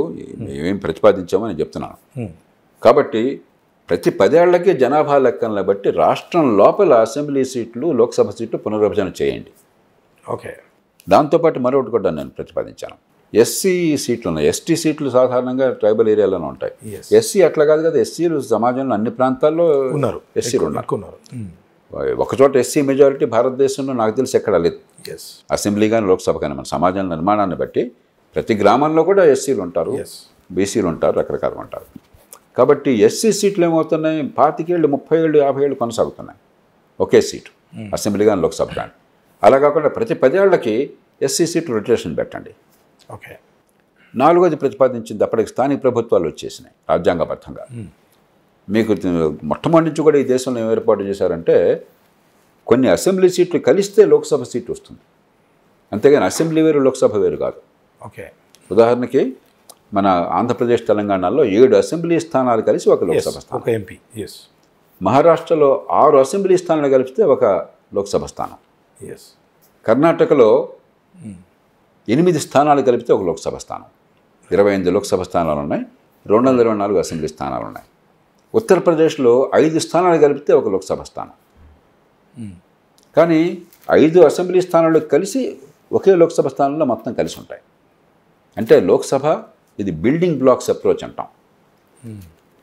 ఏం ప్రతిపాదించామో నేను చెప్తున్నాను. కాబట్టి ప్రతి 10 ఏళ్లకి జనాభా లెక్కలను బట్టి రాష్ట్రం లోపల అసెంబ్లీ సీట్లు, లోక్సభ సీట్లు పునర్విభజన చేయండి. ఓకే. దాంతోపాటు మరొకటి కూడా నేను ప్రతిపాదించాను. ఎస్సీ సీట్లు ఉన్నాయి, ఎస్టీ సీట్లు సాధారణంగా ట్రైబల్ ఏరియాలోనే ఉంటాయి. ఎస్సీ అట్లా కాదు కదా, ఎస్సీలు సమాజంలో అన్ని ప్రాంతాల్లో ఉన్నారు, ఎస్సీలు ఉన్నారు. ఒకచోట ఎస్సీ మెజారిటీ భారతదేశంలో నాకు తెలిసి ఎక్కడ లేదు. అసెంబ్లీ కానీ లోక్సభ కానీ మన సమాజం నిర్మాణాన్ని బట్టి ప్రతి గ్రామంలో కూడా ఎస్సీలు ఉంటారు, బీసీలు ఉంటారు, రకరకాలు ఉంటారు. కాబట్టి ఎస్సీ సీట్లు ఏమవుతున్నాయి, 25 ఏళ్ళు, 30 ఏళ్ళు, 50 ఏళ్ళు కొనసాగుతున్నాయి ఒకే సీటు, అసెంబ్లీ కానీ లోక్సభ కానీ. అలా కాకుండా ప్రతి 10 ఏళ్లకి ఎస్సీ సీట్లు రొటేషన్ పెట్టండి. ఓకే. 4వది ప్రతిపాదించింది, అప్పటికి స్థానిక ప్రభుత్వాలు వచ్చేసినాయి రాజ్యాంగబద్ధంగా. మీకు మొట్టమొదటి నుంచి కూడా ఈ దేశంలో ఏం ఏర్పాటు చేశారంటే, కొన్ని అసెంబ్లీ సీట్లు కలిస్తే లోక్సభ సీటు వస్తుంది, అంతేగాని అసెంబ్లీ వేరు లోక్సభ వేరు కాదు. ఓకే. ఉదాహరణకి మన ఆంధ్రప్రదేశ్, తెలంగాణలో 7 అసెంబ్లీ స్థానాలు కలిసి ఒక లోక్సభ స్థానం, ఒక ఎంపీ. మహారాష్ట్రలో 6 అసెంబ్లీ స్థానాలు కలిపితే ఒక లోక్సభ స్థానం, కర్ణాటకలో 8 స్థానాలు కలిపితే ఒక లోక్సభ స్థానం, 25 లోక్సభ స్థానాలు ఉన్నాయి, 224 అసెంబ్లీ స్థానాలు ఉన్నాయి. ఉత్తరప్రదేశ్లో 5 స్థానాలు కలిపితే ఒక లోక్సభ స్థానం. కానీ 5 అసెంబ్లీ స్థానాలు కలిసి ఒకే లోక్సభ స్థానంలో మొత్తం కలిసి ఉంటాయి. అంటే లోక్సభ ఇది బిల్డింగ్ బ్లాక్స్ అప్రోచ్ అంటాం,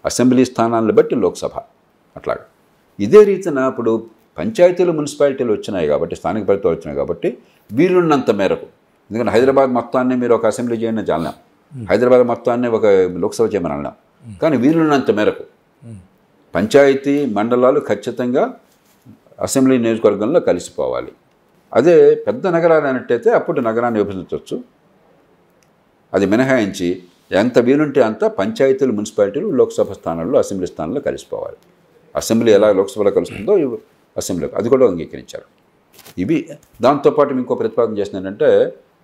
అసెంబ్లీ స్థానాలను బట్టి లోక్సభ. అట్లాగా ఇదే రీతిన ఇప్పుడు పంచాయతీలు, మున్సిపాలిటీలు వచ్చినాయి కాబట్టి, స్థానిక ప్రభుత్వాలు వచ్చినాయి కాబట్టి వీలున్నంత మేరకు, ఎందుకంటే హైదరాబాద్ మొత్తాన్ని మీరు ఒక అసెంబ్లీ చేయని చాలలేం, హైదరాబాద్ మొత్తాన్ని ఒక లోక్సభ చేయమని అనలేం. కానీ వీలున్నంత మేరకు పంచాయతీ మండలాలు ఖచ్చితంగా అసెంబ్లీ నియోజకవర్గంలో కలిసిపోవాలి. అదే పెద్ద నగరాలు అయినట్టయితే అప్పుడు నగరాన్ని విభజించవచ్చు. అది మినహాయించి ఎంత వీలుంటే అంత పంచాయతీలు, మున్సిపాలిటీలు లోక్సభ స్థానాల్లో, అసెంబ్లీ స్థానాల్లో కలిసిపోవాలి. అసెంబ్లీ ఎలా లోక్సభలో కలుస్తుందో అసెంబ్లీలో అది కూడా అంగీకరించారు. ఇవి దాంతోపాటు ఇంకో ప్రతిపాదన చేసింది ఏంటంటే,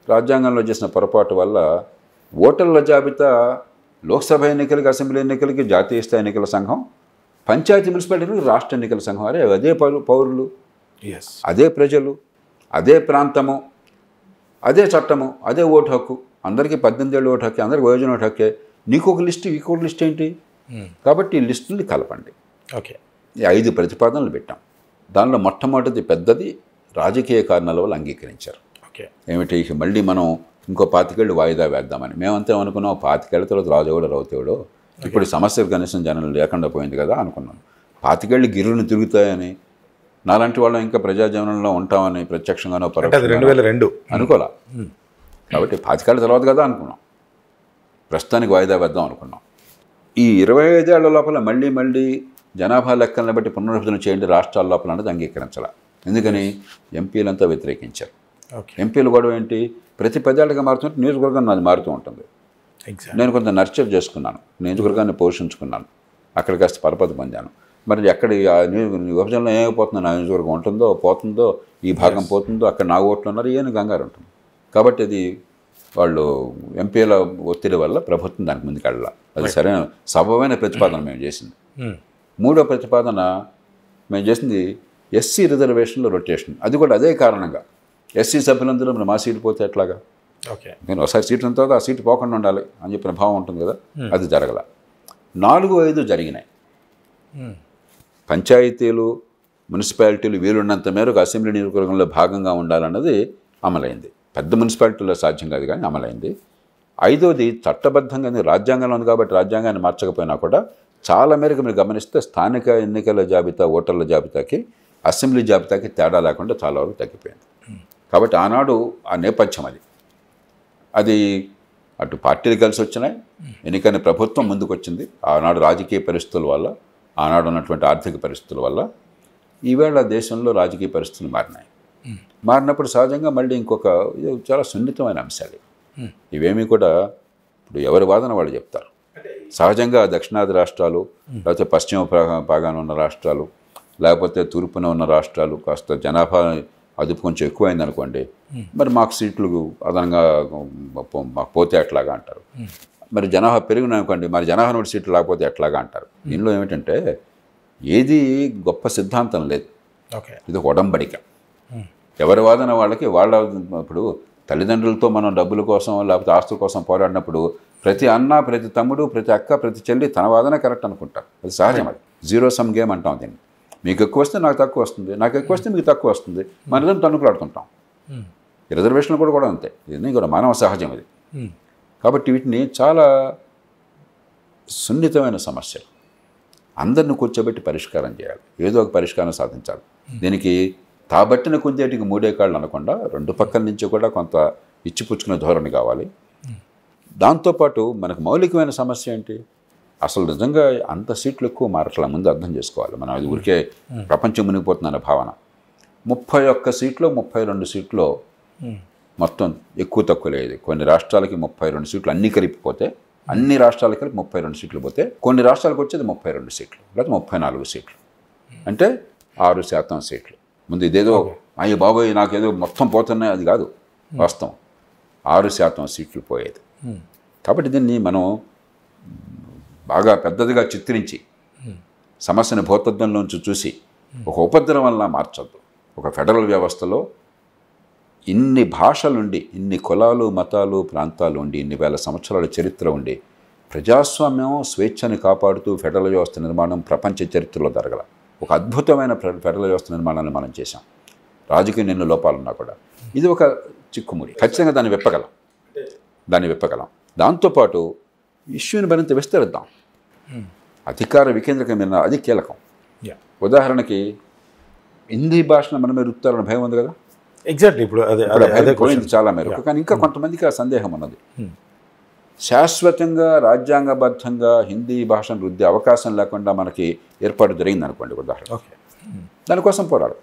రాజ్యాంగంలో చేసిన పొరపాటు వల్ల ఓటర్ల జాబితా లోక్సభ ఎన్నికలకి, అసెంబ్లీ ఎన్నికలకి జాతీయ స్థాయి ఎన్నికల సంఘం, పంచాయతీ మున్సిపాలిటీలకు రాష్ట్ర ఎన్నికల సంఘం. అదే పౌరులు, అదే ప్రజలు, అదే ప్రాంతము, అదే చట్టము, అదే ఓటు హక్కు, అందరికీ 18 ఏళ్ళు ఓటు హక్కే, అందరికీ వయోజన ఓటు హక్కే. నీకు ఒక లిస్టు, ఇంకొక లిస్ట్ ఏంటి? కాబట్టి ఈ లిస్టుని కలపండి. ఓకే. ఈ 5 ప్రతిపాదనలు పెట్టాం. దానిలో మొట్టమొదటిది పెద్దది రాజకీయ కారణాల వల్ల అంగీకరించారు. ఓకే. ఏమిటి, మళ్ళీ మనం ఇంకో 25 ఏళ్ళు వాయిదా వేద్దామని. మేమంతా అనుకున్నాం 25 ఏళ్ల తర్వాత రాజువాడు రౌతేవాడు, ఇప్పుడు సమస్య కనీసం జనం లేకుండా పోయింది కదా అనుకున్నాం. 25 ఏళ్ళు గిర్రును తిరుగుతాయని, నాలాంటి వాళ్ళం ఇంకా ప్రజాజీవనంలో ఉంటామని ప్రత్యక్షంగానో పరోక్షంగానో 2002 అనుకోలే. కాబట్టి 25 ఏళ్ల తర్వాత కదా అనుకున్నాం, ప్రస్తుతానికి వాయిదా వేద్దాం అనుకున్నాం. ఈ 25 ఏళ్ల లోపల మళ్ళీ జనాభా లెక్కలను బట్టి పునర్విభజన చేయండి రాష్ట్రాల లోపల అనేది అంగీకరించాల. ఎందుకని ఎంపీలంతా వ్యతిరేకించారు. ఎంపీలు గొడవ ఏంటి, ప్రతి 10 ఏళ్ళగా మారుతుంటే నియోజకవర్గం నాది మారుతూ ఉంటుంది. నేను కొంత నర్చర్ చేసుకున్నాను, నియోజకవర్గాన్ని పోషించుకున్నాను, అక్కడ కాస్త పరపతి పొందాను. మరి ఎక్కడ విభజనలో ఏమైపోతుందో, నా నియోజకవర్గం ఉంటుందో పోతుందో, ఈ భాగం పోతుందో, అక్కడ నా ఓట్లు ఉన్నారు, ఏమి గంగారు ఉంటుంది. కాబట్టి అది వాళ్ళు ఎంపీల ఒత్తిడి వల్ల ప్రభుత్వం దానికి ముందుకు వెళ్ళాలి. అది సరైన సబబైన ప్రతిపాదన మేము చేసింది. మూడో ప్రతిపాదన మేము చేసింది ఎస్సీ రిజర్వేషన్లో రొటేషన్. అది కూడా అదే కారణంగా, ఎస్సీ సభ్యులందరూ మా సీటు పోతే ఎట్లాగా, నేను ఒకసారి సీటు ఉన్న తర్వాత ఆ సీటు పోకుండా ఉండాలి అని చెప్పిన భావం ఉంటుంది కదా, అది జరగల. 4-5 జరిగినాయి. పంచాయతీలు మున్సిపాలిటీలు వీలున్నంత మేరకు అసెంబ్లీ నియోజకవర్గంలో భాగంగా ఉండాలన్నది అమలైంది. పెద్ద మున్సిపాలిటీలో సాధ్యం కాదు కానీ అమలైంది. 5వది చట్టబద్ధంగా రాజ్యాంగంలో ఉంది కాబట్టి రాజ్యాంగాన్ని మార్చకపోయినా కూడా చాలా మేరకు మీరు గమనిస్తే స్థానిక ఎన్నికల జాబితా, ఓటర్ల జాబితాకి అసెంబ్లీ జాబితాకి తేడా లేకుండా చాలా వరకు తగ్గిపోయింది. కాబట్టి ఆనాడు ఆ నేపథ్యం అది అటు పార్టీలు కలిసి వచ్చినాయి, ఎన్నికైన ప్రభుత్వం ముందుకు వచ్చింది. ఆనాడు రాజకీయ పరిస్థితుల వల్ల, ఆనాడు ఉన్నటువంటి ఆర్థిక పరిస్థితుల వల్ల ఈవేళ దేశంలో రాజకీయ పరిస్థితులు మారినాయి. మారినప్పుడు సహజంగా మళ్ళీ ఇంకొక చాలా సున్నితమైన అంశాలు ఇవేమీ కూడా ఇప్పుడు ఎవరి వాదన వాళ్ళు చెప్తారు. సహజంగా దక్షిణాది రాష్ట్రాలు, లేకపోతే పశ్చిమ భాగాన ఉన్న రాష్ట్రాలు, లేకపోతే తూర్పున ఉన్న రాష్ట్రాలు కాస్త జనాభా అదుపు కొంచెం ఎక్కువైంది అనుకోండి, మరి మాకు సీట్లు అదనంగా మాకు పోతే ఎట్లాగా అంటారు. మరి జనాభా పెరిగిన అనుకోండి, మరి జనాభా నోటి సీట్లు లేకపోతే ఎట్లాగా అంటారు. దీనిలో ఏమిటంటే ఏది గొప్ప సిద్ధాంతం లేదు, ఇది ఒక ఒడంబడిక. ఎవరి వాదన వాళ్ళకి వాళ్ళ. ఇప్పుడు తల్లిదండ్రులతో మనం డబ్బుల కోసం లేకపోతే ఆస్తుల కోసం పోరాడినప్పుడు ప్రతి అన్న, ప్రతి తమ్ముడు, ప్రతి అక్క, ప్రతి చెల్లి తన వాదన కరెక్ట్ అనుకుంటారు. అది సహజం. అది జీరో సమ్ గేమ్ అంటాం దీన్ని. మీకు ఎక్కువ వస్తే నాకు తక్కువ వస్తుంది, నాకు ఎక్కువ వస్తే మీకు తక్కువ వస్తుంది, మనతో తన్నుకులాడుతుంటాం. రిజర్వేషన్లు కూడా అంతే, ఇది కూడా మానవ సహజం ఇది. కాబట్టి వీటిని చాలా సున్నితమైన సమస్యలు, అందరిని కూర్చోబెట్టి పరిష్కారం చేయాలి, ఏదో ఒక పరిష్కారం సాధించాలి. దీనికి తాబట్టిన కుందేటికి 3 కాళ్ళు అనకుండా 2 పక్కల నుంచి కూడా కొంత ఇచ్చిపుచ్చుకునే ధోరణి కావాలి. దాంతోపాటు మనకు మౌలికమైన సమస్య ఏంటి, అసలు నిజంగా అంత సీట్లు ఎక్కువ మారట్ల ముందు అర్థం చేసుకోవాలి. మనం అది ఊరికే ప్రపంచం మునిగిపోతుందనే భావన. 31 సీట్లు 32 సీట్లు మొత్తం ఎక్కువ తక్కువ లేదు. కొన్ని రాష్ట్రాలకి 32 సీట్లు అన్నీ కలిపిపోతే, అన్ని రాష్ట్రాలకి కలిపి 32 సీట్లు పోతే, కొన్ని రాష్ట్రాలకు వచ్చేది 32 సీట్లు లేదా 34 సీట్లు, అంటే 6% సీట్లు. ముందు ఇదేదో అయ్యో బాబోయ్ నాకేదో మొత్తం పోతున్నాయి అది కాదు, వాస్తవం 6% సీట్లు పోయేది. కాబట్టి దీన్ని మనం బాగా పెద్దదిగా చిత్రించి సమస్యను భూతత్వంలోంచి చూసి ఒక ఉపద్రవంలా మార్చొద్దు. ఒక ఫెడరల్ వ్యవస్థలో ఇన్ని భాషలుండి, ఇన్ని కులాలు, మతాలు, ప్రాంతాలు ఉండి, ఇన్ని వేల సంవత్సరాల చరిత్ర ఉండి, ప్రజాస్వామ్యం స్వేచ్ఛని కాపాడుతూ ఫెడరల్ వ్యవస్థ నిర్మాణం ప్రపంచ చరిత్రలో జరగల ఒక అద్భుతమైన ఫెడరల్ వ్యవస్థ నిర్మాణాన్ని మనం చేశాం. రాజకీయ ఎన్ని లోపాలున్నా కూడా ఇది ఒక చిక్కుముడి, ఖచ్చితంగా దాన్ని విప్పగలం. దాంతోపాటు ఇష్యూని మరింత విస్తరిద్దాం. అధికార వికేంద్రీకరణ అది కీలకం. ఉదాహరణకి హిందీ భాషను మనమే రుపుతారన్న భయం ఉంది కదా, ఎగ్జాక్ట్లీ. ఇప్పుడు అదే పోయింది చాలా మేరకు. కానీ ఇంకా కొంతమందికి ఆ సందేహం ఉన్నది. శాశ్వతంగా రాజ్యాంగబద్ధంగా హిందీ భాషను రుద్దే అవకాశం లేకుండా మనకి ఏర్పాటు జరిగింది అనుకోండి ఉదాహరణ, దానికోసం పోరాడు.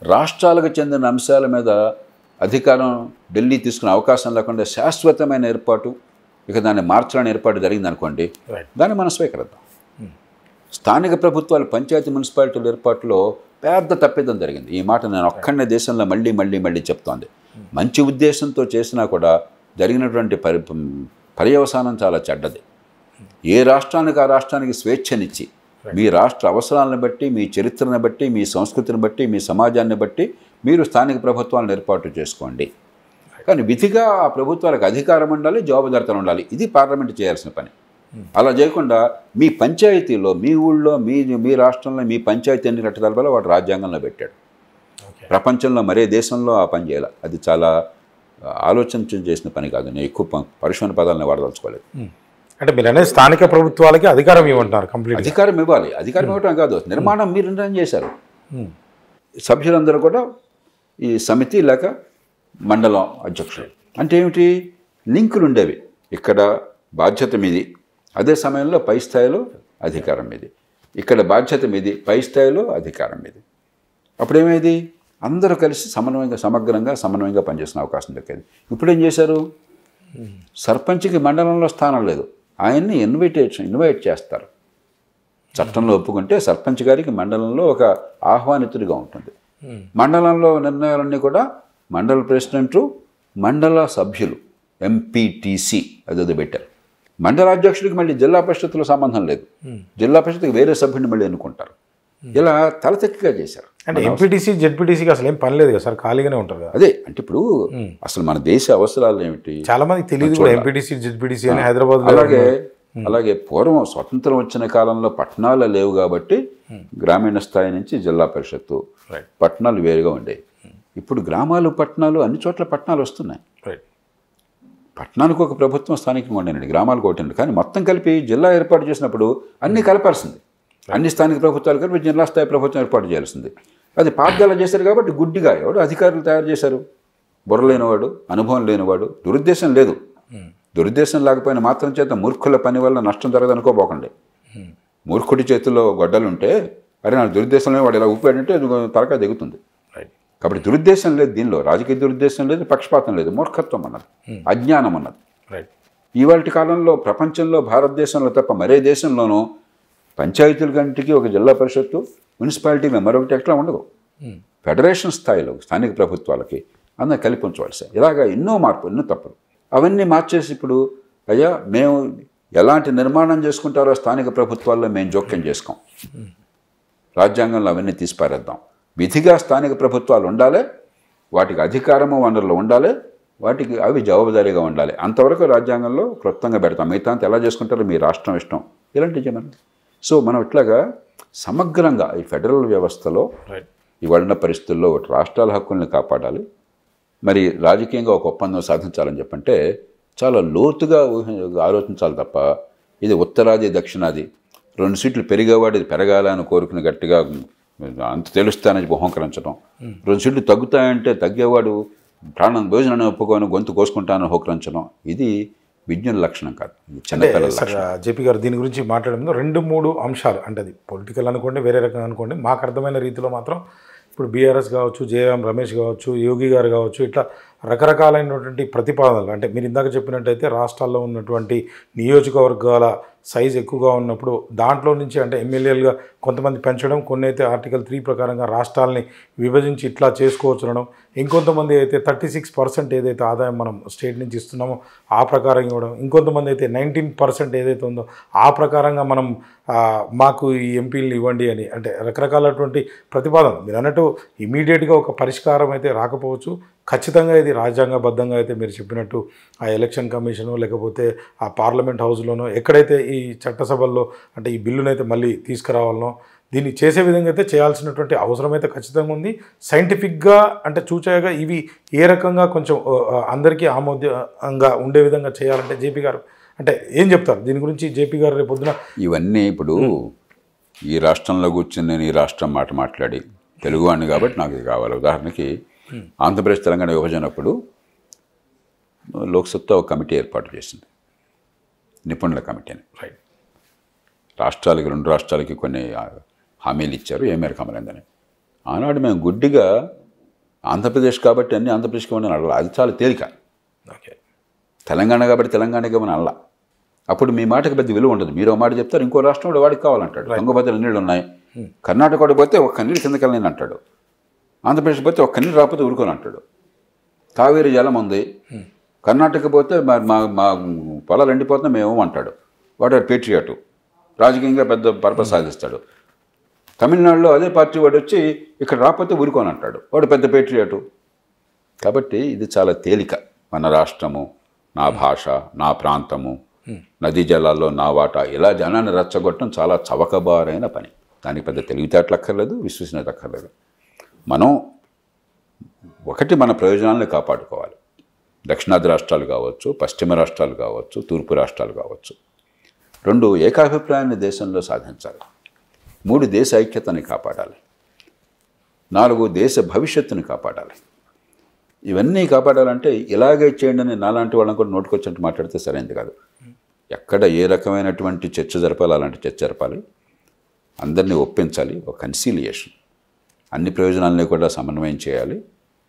రాష్ట్రాలకు చెందిన అంశాల మీద అధికారం ఢిల్లీ తీసుకునే అవకాశం లేకుండా శాశ్వతమైన ఏర్పాటు, ఇక దాన్ని మార్చాలని ఏర్పాటు జరిగింది అనుకోండి, దాన్ని మనం స్వీకరిద్దాం. స్థానిక ప్రభుత్వాలు, పంచాయతీ మున్సిపాలిటీల ఏర్పాటులో పెద్ద తప్పిదం జరిగింది. ఈ మాట నేను ఒక్కడనే దేశంలో మళ్ళీ చెప్తోంది. మంచి ఉద్దేశంతో చేసినా కూడా జరిగినటువంటి పర్యవసానం చాలా చెడ్డది. ఏ రాష్ట్రానికి ఆ రాష్ట్రానికి స్వేచ్ఛనిచ్చి, మీ రాష్ట్ర అవసరాలను బట్టి, మీ చరిత్రను బట్టి, మీ సంస్కృతిని బట్టి, మీ సమాజాన్ని బట్టి మీరు స్థానిక ప్రభుత్వాలను ఏర్పాటు చేసుకోండి. కానీ విధిగా ఆ ప్రభుత్వాలకు అధికారం ఉండాలి, జవాబుదారితనం ఉండాలి. ఇది పార్లమెంట్ చేయాల్సిన పని. అలా చేయకుండా మీ పంచాయతీలో, మీ ఊళ్ళో, మీ రాష్ట్రంలో మీ పంచాయతీ ఎన్ని కట్టగలపాలో వాడు రాజ్యాంగంలో పెట్టాడు. ప్రపంచంలో మరే దేశంలో ఆ పని చేయాలి. అది చాలా ఆలోచన చేసిన పని కాదు. నేను ఎక్కువ పరుషమైన పదాలను వాడదలుచుకోలేదు. అంటే మీరు అనేది స్థానిక ప్రభుత్వాలకి అధికారం ఇవ్వమంటారు. కంప్లీట్ అధికారం ఇవ్వాలి. అధికారం ఇవ్వటం కాదు, నిర్మాణం మీరు నిర్ణయం చేశారు. సభ్యులందరూ కూడా ఈ సమితి లేక మండలం అధ్యక్షులు. అంటే ఏమిటి, లింకులు ఉండేవి. ఇక్కడ బాధ్యత మీది, అదే సమయంలో పై స్థాయిలో అధికారం మీది. ఇక్కడ బాధ్యత మీది, పై స్థాయిలో అధికారం మీది. అప్పుడేమైంది, అందరూ కలిసి సమన్వయంగా పనిచేసిన అవకాశం దక్కేది. ఇప్పుడు ఏం చేశారు, సర్పంచ్కి మండలంలో స్థానం లేదు, ఆయన్ని ఇన్వైట్ చేస్తారు. చట్టంలో ఒప్పుకుంటే సర్పంచ్ గారికి మండలంలో ఒక ఆహ్వానితుడిగా ఉంటుంది. మండలంలో నిర్ణయాలన్నీ కూడా మండల ప్రెసిడెంటు, మండల సభ్యులు, ఎంపీటీసీ అదేదో పెట్టారు. మండలాధ్యక్షుడికి మళ్ళీ జిల్లా పరిషత్తులో సంబంధం లేదు. జిల్లా పరిషత్తుకి వేరే సభ్యుడిని మళ్ళీ ఎన్నుకుంటారు. ఇలా తలతెక్కిగా చేశారు. అంటే ఎంపీటీసీ జెడ్పీటీసీకి అసలు ఏం పని లేదు కదా సార్, ఖాళీగానే ఉంటారు కదా. అదే అంటే ఇప్పుడు అసలు మన దేశ అవసరాలు ఏమిటి చాలా మందికి తెలియదు. ఎంపీటీసీ జెడ్పీటీసీ అని హైదరాబాద్. అలాగే పూర్వం స్వతంత్రం వచ్చిన కాలంలో పట్టణాలు లేవు కాబట్టి గ్రామీణ స్థాయి నుంచి జిల్లా పరిషత్తు, పట్టణాలు వేరుగా ఉండేవి. ఇప్పుడు గ్రామాలు, పట్టణాలు అన్ని చోట్ల పట్టణాలు వస్తున్నాయి. పట్టణానికి ఒక ప్రభుత్వం స్థానికంగా ఉండేనండి, గ్రామాలకు ఒకటి. కానీ మొత్తం కలిపి జిల్లా ఏర్పాటు చేసినప్పుడు అన్నీ కలపాల్సింది. అన్ని స్థానిక ప్రభుత్వాలు కలిపి జిల్లా స్థాయి ప్రభుత్వం ఏర్పాటు చేయాల్సింది. అది పాఠశాల చేశారు కాబట్టి గుడ్డిగా ఎవడు అధికారులు తయారు చేశారు. బుర్ర లేనివాడు, అనుభవం లేనివాడు, దురుద్దేశం లేదు. దురుద్దేశం లేకపోయినా మాత్రం చేత మూర్ఖుల పని వల్ల నష్టం జరగదనుకోబోకండి. మూర్ఖుడి చేతుల్లో గొడ్డలుంటే అరే నాకు దురుద్దేశం లేని వాడు ఇలా ఊపాడంటే తలకాయ దిగుతుంది. కాబట్టి దురుద్దేశం లేదు, దీనిలో రాజకీయ దురుద్దేశం లేదు, పక్షపాతం లేదు, మూర్ఖత్వం అన్నది, అజ్ఞానం అన్నది. ఇవాళ కాలంలో ప్రపంచంలో భారతదేశంలో తప్ప మరే దేశంలోనూ పంచాయతీల కంటికి ఒక జిల్లా పరిషత్తు, మున్సిపాలిటీ మరొకటి ఎట్లా ఉండదు. ఫెడరేషన్ స్థాయిలో స్థానిక ప్రభుత్వాలకి అందరూ కలిపి ఉంచవలసి. ఇలాగా ఎన్నో మార్పు, ఎన్నో తప్పులు అవన్నీ మార్చేసి ఇప్పుడు అయ్యా మేము ఎలాంటి నిర్మాణం చేసుకుంటారో స్థానిక ప్రభుత్వాల్లో మేము జోక్యం చేసుకోం, రాజ్యాంగంలో అవన్నీ తీసిపారేద్దాం. విధిగా స్థానిక ప్రభుత్వాలు ఉండాలి, వాటికి అధికారము వనరులు ఉండాలి, వాటికి అవి జవాబుదారీగా ఉండాలి. అంతవరకు రాజ్యాంగంలో క్లుప్తంగా పెడతాం, మిగతా అంతా ఎలా చేసుకుంటారో మీ రాష్ట్రం ఇష్టం, ఇలాంటివి చేయమని. సో మనం ఇట్లాగా సమగ్రంగా ఈ ఫెడరల్ వ్యవస్థలో ఇవాళ పరిస్థితుల్లో రాష్ట్రాల హక్కుల్ని కాపాడాలి, మరి రాజకీయంగా ఒక ఒప్పందం సాధించాలని చెప్పంటే చాలా లోతుగా ఆలోచించాలి తప్ప ఇది ఉత్తరాది దక్షిణాది 2 సీట్లు పెరిగేవాడు ఇది పెరగాలని కోరుకుని గట్టిగా అంత తెలుస్తానని హోంకరించడం, 2 సీట్లు తగ్గుతాయంటే తగ్గేవాడు ప్రాణం భోజనాన్ని ఒప్పుకొని గొంతు కోసుకుంటానని హోకరించడం, ఇది విజ్ఞాన లక్షణం కాదు, చిన్నపిల్లల లక్షణం. జేపీ గారు దీని గురించి మాట్లాడే ముందు 2-3 అంశాలు, అంటే అది పొలిటికల్ అనుకోండి, వేరే రకంగా అనుకోండి, మాకు అర్థమైన రీతిలో మాత్రం ఇప్పుడు బీఆర్ఎస్ కావచ్చు, జేఎం రమేష్ కావచ్చు, యోగి గారు కావచ్చు, ఇట్లా రకరకాలైనటువంటి ప్రతిపాదనలు, అంటే మీరు ఇందాక చెప్పినట్టయితే రాష్ట్రాల్లో ఉన్నటువంటి నియోజకవర్గాల సైజు ఎక్కువగా ఉన్నప్పుడు దాంట్లో నుంచి అంటే ఎమ్మెల్యేలుగా కొంతమంది పెంచడం, కొన్ని అయితే ఆర్టికల్ 3 ప్రకారంగా రాష్ట్రాలని విభజించి ఇట్లా చేసుకోవచ్చు అనడం, ఇంకొంతమంది అయితే 36% ఏదైతే ఆదాయం మనం స్టేట్ నుంచి ఇస్తున్నామో ఆ ప్రకారం ఇవ్వడం, ఇంకొంతమంది అయితే 19% ఏదైతే ఉందో ఆ ప్రకారంగా మనం మాకు ఈ ఎంపీలను ఇవ్వండి అని, అంటే రకరకాలటువంటి ప్రతిపాదన. మీరు అన్నట్టు ఇమీడియట్గా ఒక పరిష్కారం అయితే రాకపోవచ్చు, ఖచ్చితంగా ఇది రాజ్యాంగబద్ధంగా అయితే మీరు చెప్పినట్టు ఆ ఎలక్షన్ కమిషను లేకపోతే ఆ పార్లమెంట్ హౌస్లోనో ఎక్కడైతే ఈ చట్టసభల్లో అంటే ఈ బిల్లునైతే మళ్ళీ తీసుకురావాలనో దీన్ని చేసే విధంగా అయితే చేయాల్సినటువంటి అవసరం అయితే ఖచ్చితంగా ఉంది. సైంటిఫిక్గా అంటే చూచాయగా ఇవి ఏ రకంగా కొంచెం అందరికీ ఆమోదంగా ఉండే విధంగా చేయాలంటే జేపీ గారు అంటే ఏం చెప్తారు దీని గురించి? జేపీ గారు రేపు పొద్దున ఇవన్నీ ఇప్పుడు ఈ రాష్ట్రంలో కూర్చొని నేను ఈ రాష్ట్రం మాట మాట్లాడి తెలుగువాడిని కాబట్టి నాకు ఇది కావాలి. ఉదాహరణకి ఆంధ్రప్రదేశ్ తెలంగాణ విభజనప్పుడు లోక్సత్తా ఒక కమిటీ ఏర్పాటు చేసింది, నిపుణుల కమిటీని. రాష్ట్రాలకి 2 రాష్ట్రాలకి కొన్ని హామీలు ఇచ్చారు, ఏ మేరకు అమలైందని. ఆనాడు మేము గుడ్డిగా ఆంధ్రప్రదేశ్ కాబట్టి అన్ని ఆంధ్రప్రదేశ్కి ఇవ్వండి అడగల, అది చాలా తేలిక. తెలంగాణ కాబట్టి తెలంగాణకి ఇవ్వని అల్ల. అప్పుడు మీ మాటకి పెద్ద విలువ ఉండదు, మీరు మాట చెప్తారు, ఇంకో రాష్ట్రం కూడా వాడికి కావాలంటాడు. తుంగభద్ర నీళ్ళు ఉన్నాయి, కర్ణాటక కూడా పోతే ఒక్క నీళ్ళు కిందకి వెళ్ళని అంటాడు, ఆంధ్రప్రదేశ్ పోతే ఒక్క నీళ్ళు రాకపోతే ఊరుకొని అంటాడు. కావేరీ జలం ఉంది, కర్ణాటక పోతే మా పొలాలు ఎండిపోతే మేము అంటాడు. వాడు పేట్రియాటు, రాజకీయంగా పెద్ద పర్పస్ సాధిస్తాడు. తమిళనాడులో అదే పార్టీ వాడు వచ్చి ఇక్కడ రాకపోతే ఊరుకొని అంటాడు, వాడు పెద్ద పేట్రియాటు. కాబట్టి ఇది చాలా తేలిక. మన రాష్ట్రము, నా భాష, నా ప్రాంతము, నదీ జలాల్లో నా వాటా, ఇలా జనాన్ని రెచ్చగొట్టడం చాలా చవకబారైన పని. దానికి పెద్ద తెలివితేటలు అక్కర్లేదు, విశ్వసనీయత అక్కర్లేదు. మనం ఒకటి మన ప్రయోజనాలను కాపాడుకోవాలి. దక్షిణాది రాష్ట్రాలు కావచ్చు, పశ్చిమ రాష్ట్రాలు కావచ్చు, తూర్పు రాష్ట్రాలు కావచ్చు. 2 ఏకాభిప్రాయాన్ని దేశంలో సాధించాలి. 3 దేశ ఐక్యతని కాపాడాలి. 4 దేశ భవిష్యత్తుని కాపాడాలి. ఇవన్నీ కాపాడాలంటే ఇలాగే చేయండి అని నాలాంటి వాళ్ళని కూడా నోటుకొచ్చినట్టు మాట్లాడితే సరైనది కాదు. ఎక్కడ ఏ రకమైనటువంటి చర్చ జరపాలి అలాంటి చర్చ జరపాలి. అందరినీ ఒప్పించాలి. ఒక కన్సీలియేషన్, అన్ని ప్రయోజనాలని కూడా సమన్వయం చేయాలి.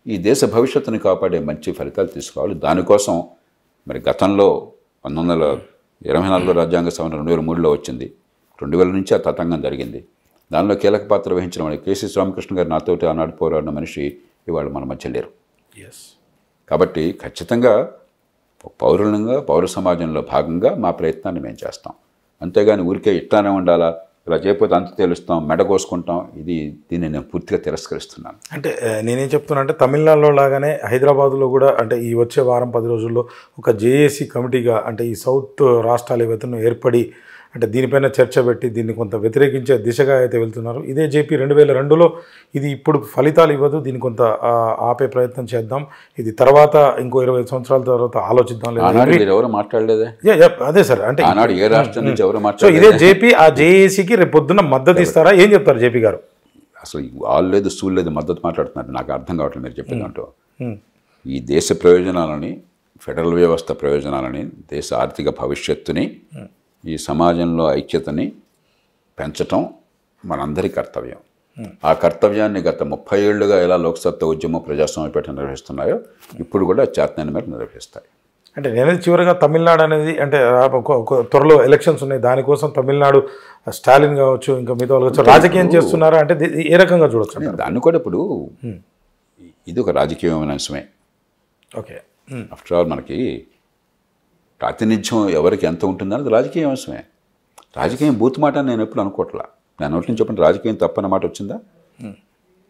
ఈ దేశ భవిష్యత్తుని కాపాడే మంచి ఫలితాలు తీసుకోవాలి. దానికోసం మరి గతంలో 1924 రాజ్యాంగ సవరణ 2003లో వచ్చింది. 2000 నుంచి ఆ తతంగం జరిగింది. దానిలో కీలక పాత్ర వహించిన మన కేసీ రామకృష్ణ గారు నాతోటి ఆనాడు పోరాడిన మనిషి ఇవాళ మన మధ్య లేరు. కాబట్టి ఖచ్చితంగా పౌరులంగా, పౌర సమాజంలో భాగంగా మా ప్రయత్నాన్ని మేము చేస్తాం. అంతేగాని ఊరికే ఇట్లానే ఉండాలా, ఇలా చేయకపోతే అంత తేలుస్తాం, మెడ కోసుకుంటాం, దీన్ని నేను పూర్తిగా తిరస్కరిస్తున్నాను. అంటే నేనేం చెప్తున్నా అంటే తమిళనాడులో లాగానే హైదరాబాద్లో కూడా అంటే ఈ వచ్చే వారం 10 రోజుల్లో ఒక జేఏసీ కమిటీగా అంటే ఈ సౌత్ రాష్ట్రాలు ఏవైతే ఏర్పడి అంటే దీనిపైన చర్చ పెట్టి దీన్ని కొంత వ్యతిరేకించే దిశగా అయితే వెళ్తున్నారు. ఇదే జేపీ 2002లో ఇది ఇప్పుడు ఫలితాలు ఇవ్వదు, దీన్ని కొంత ఆపే ప్రయత్నం చేద్దాం, ఇది తర్వాత ఇంకో 20 సంవత్సరాల తర్వాత ఆలోచిద్దాం. ఎవరు మాట్లాడలేదే? అదే సార్, అంటే ఏ రాష్ట్రం నుంచి ఎవరు మాట్లాడారు? ఇదే జేపీ ఆ జేఏసీకి రేపు పొద్దున్న మద్దతు ఇస్తారా? ఏం చెప్తారు జేపీ గారు? అసలు వాళ్ళు లేదు, సూలు లేదు, మద్దతు మాట్లాడుతున్నారు. నాకు అర్థం కావట్లేదు మీరు చెప్పేదంటూ. ఈ దేశ ప్రయోజనాలని, ఫెడరల్ వ్యవస్థ ప్రయోజనాలని, దేశ ఆర్థిక భవిష్యత్తుని, ఈ సమాజంలో ఐక్యతని పెంచటం మనందరి కర్తవ్యం. ఆ కర్తవ్యాన్ని గత 30 ఏళ్లుగా ఎలా లోక్సత్తా ఉద్యమం, ప్రజాస్వామ్యపేట నిర్వహిస్తున్నాయో ఇప్పుడు కూడా చేతనైన మేరకు నిర్వహిస్తాయి. అంటే నేను చివరిగా తమిళనాడు అనేది అంటే త్వరలో ఎలక్షన్స్ ఉన్నాయి, దానికోసం తమిళనాడు స్టాలిన్ కావచ్చు ఇంకా మిగతా వాళ్ళు కావచ్చు రాజకీయం చేస్తున్నారా అంటే ఏ రకంగా చూడొచ్చు? దాన్ని కూడా ఇప్పుడు ఇది ఒక రాజకీయమైన అంశమే. ఓకే, ఆఫ్టర్ ఆల్ మనకి ప్రాతినిధ్యం ఎవరికి ఎంత ఉంటుందని అది రాజకీయ అంశమే. రాజకీయం బూత్ మాట నేను ఎప్పుడు అనుకోవట్లా. నేను నోటి నుంచి చెప్పిన రాజకీయం తప్పన్న మాట వచ్చిందా?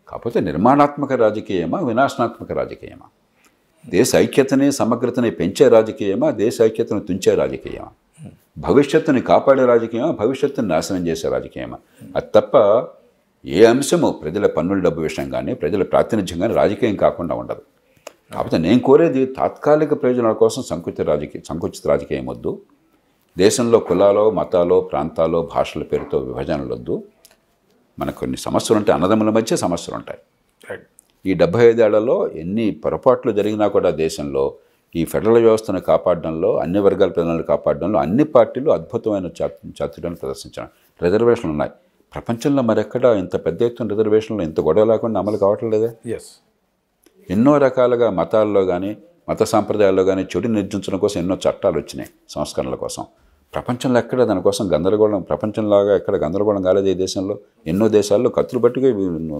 కాకపోతే నిర్మాణాత్మక రాజకీయమా, వినాశనాత్మక రాజకీయమా? దేశ ఐక్యతని, సమగ్రతని పెంచే రాజకీయమా, దేశ ఐక్యతను తుంచే రాజకీయమా? భవిష్యత్తుని కాపాడే రాజకీయమా, భవిష్యత్తుని నాశనం చేసే రాజకీయమా? అది తప్ప ఏ అంశము ప్రజల పన్నుల డబ్బు విషయం కానీ, ప్రజల ప్రాతినిధ్యం కానీ రాజకీయం కాకుండా ఉండదు. కాకపోతే నేను కోరేది తాత్కాలిక ప్రయోజనాల కోసం సంకుచిత రాజకీయం వద్దు. దేశంలో కులాలో, మతాలో, ప్రాంతాలో, భాషల పేరుతో విభజనలు వద్దు. మనకు కొన్ని సమస్యలు ఉంటాయి, అన్నదమ్ముల మధ్య సమస్యలు ఉంటాయి. ఈ 75 ఏళ్లలో ఎన్ని పొరపాట్లు జరిగినా కూడా దేశంలో ఈ ఫెడరల్ వ్యవస్థను కాపాడడంలో, అన్ని వర్గాల ప్రజలను కాపాడడంలో అన్ని పార్టీలు అద్భుతమైన చాతుర్యాన్ని ప్రదర్శించారు. రిజర్వేషన్లు ఉన్నాయి. ప్రపంచంలో మరెక్కడ ఇంత పెద్ద ఎత్తున రిజర్వేషన్లు ఇంత గొడవ లేకుండా అమలు కావట్లేదే. ఎన్నో రకాలుగా మతాల్లో కానీ, మత సాంప్రదాయాల్లో కానీ చెడు నిర్జించడం కోసం ఎన్నో చట్టాలు వచ్చినాయి, సంస్కరణల కోసం. ప్రపంచంలో ఎక్కడ దానికోసం గందరగోళం, ప్రపంచంలాగా ఎక్కడ గందరగోళం కాలేదు. ఈ దేశంలో ఎన్నో దేశాల్లో కత్తులు పట్టుకు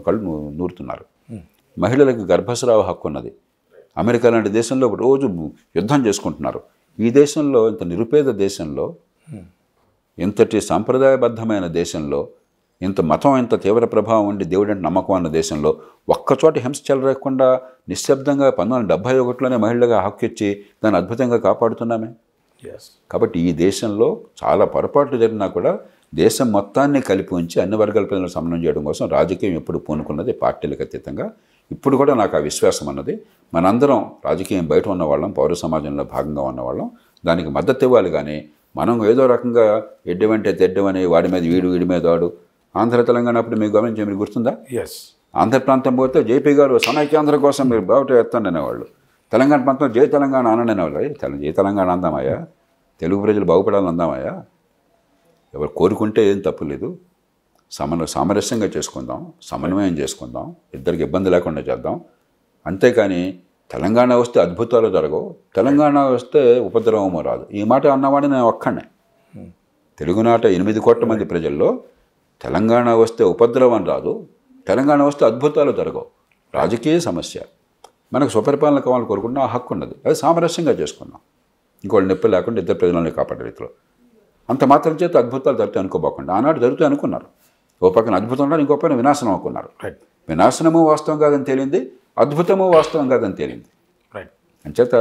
కళ్ళు నూరుతున్నారు. మహిళలకు గర్భస్రావ హక్కు ఉన్నది. అమెరికా లాంటి దేశంలో రోజు యుద్ధం చేసుకుంటున్నారు. ఈ దేశంలో, ఇంత నిరుపేద దేశంలో, ఇంతటి సాంప్రదాయబద్ధమైన దేశంలో, ఇంత మతం, ఇంత తీవ్ర ప్రభావం ఉండి దేవుడంటే నమ్మకం అన్న దేశంలో ఒక్కచోట హింస చెలరేకుండా నిశ్శబ్దంగా 1971లోనే మహిళగా హక్కు ఇచ్చి దాన్ని అద్భుతంగా కాపాడుతున్నామే. కాబట్టి ఈ దేశంలో చాలా పొరపాట్లు జరిగినా కూడా దేశం మొత్తాన్ని కలిపి ఉంచి అన్ని వర్గాల ప్రజలను సమన్వయం చేయడం కోసం రాజకీయం ఎప్పుడు పూనుకున్నది, పార్టీలకు అతీతంగా. ఇప్పుడు కూడా నాకు ఆ విశ్వాసం అన్నది. మనందరం రాజకీయం బయట ఉన్నవాళ్ళం, పౌర సమాజంలో భాగంగా ఉన్నవాళ్ళం, దానికి మద్దతు ఇవ్వాలి. కానీ మనం ఏదో రకంగా ఎడ్డమంటే తెడ్డమని వాడి మీద వీడి మీద వాడు. ఆంధ్ర తెలంగాణ అప్పుడు మీకు గమనించి మీరు గుర్తుందా? ఆంధ్ర ప్రాంతం పోతే జేపీ గారు సమైక్యాంధ్ర కోసం మీరు బావుట ఎత్తండి అనేవాళ్ళు. తెలంగాణ ప్రాంతంలో జై తెలంగాణ ఆనండి అనేవాళ్ళు. జై తెలంగాణ అందామయ్యా, తెలుగు ప్రజలు బాగుపడాలని అందామయ్యా. ఎవరు కోరుకుంటే ఏం తప్పు లేదు. సామరస్యంగా చేసుకుందాం, సమన్వయం చేసుకుందాం, ఇద్దరికి ఇబ్బంది లేకుండా చేద్దాం. అంతేకాని తెలంగాణ వస్తే అద్భుతాలు జరగవు, తెలంగాణ వస్తే ఉపద్రవము రాదు. ఈ మాట అన్నవాడిని నేను ఒక్కడే. తెలుగునాట 8 కోట్ల మంది ప్రజల్లో తెలంగాణ వస్తే ఉపద్రవం రాదు, తెలంగాణ వస్తే అద్భుతాలు జరగవు. రాజకీయ సమస్య. మనకు స్వపరిపాలన కావాలని కోరుకుంటున్నా, ఆ హక్కు ఉన్నది. అది సామరస్యంగా చేసుకుందాం. ఇంకోళ్ళు నొప్పి లేకుండా ఇద్దరు ప్రజలని కాపాడే రీతిలో. అంత మాత్రం చేత అద్భుతాలు జరుగుతాయి అనుకోబోకుండా. ఆనాడు జరుగుతాయి అనుకున్నారు. ఓ పక్కన అద్భుతం ఉన్నారు, ఇంకో పక్కన వినాశనం అనుకున్నారు. వినాశనము వాస్తవం కాదని తేలింది, అద్భుతము వాస్తవం కాదని తేలింది. అంచేత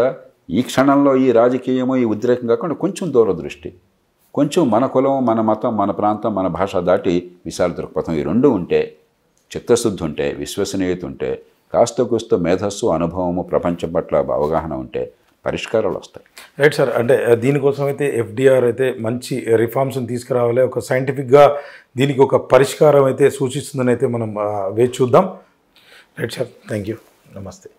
ఈ క్షణంలో ఈ రాజకీయము ఈ ఉద్రేకం కాకుండా కొంచెం దూరదృష్టి, కొంచెం మన కులం, మన మతం, మన ప్రాంతం, మన భాష దాటి విశాల దృక్పథం, ఈ రెండు ఉంటే, చిత్తశుద్ధి ఉంటే, విశ్వసనీయత ఉంటే, కాస్త కూస్త మేధస్సు, అనుభవము, ప్రపంచం పట్ల అవగాహన ఉంటే పరిష్కారాలు వస్తాయి. Right sir. అంటే దీనికోసం అయితే FDR అయితే మంచి రిఫార్మ్స్ని తీసుకురావాలి, ఒక సైంటిఫిక్గా దీనికి ఒక పరిష్కారం అయితే సూచిస్తుందని అయితే మనం వేచి చూద్దాం. రైట్ సార్, థ్యాంక్ యూ, నమస్తే.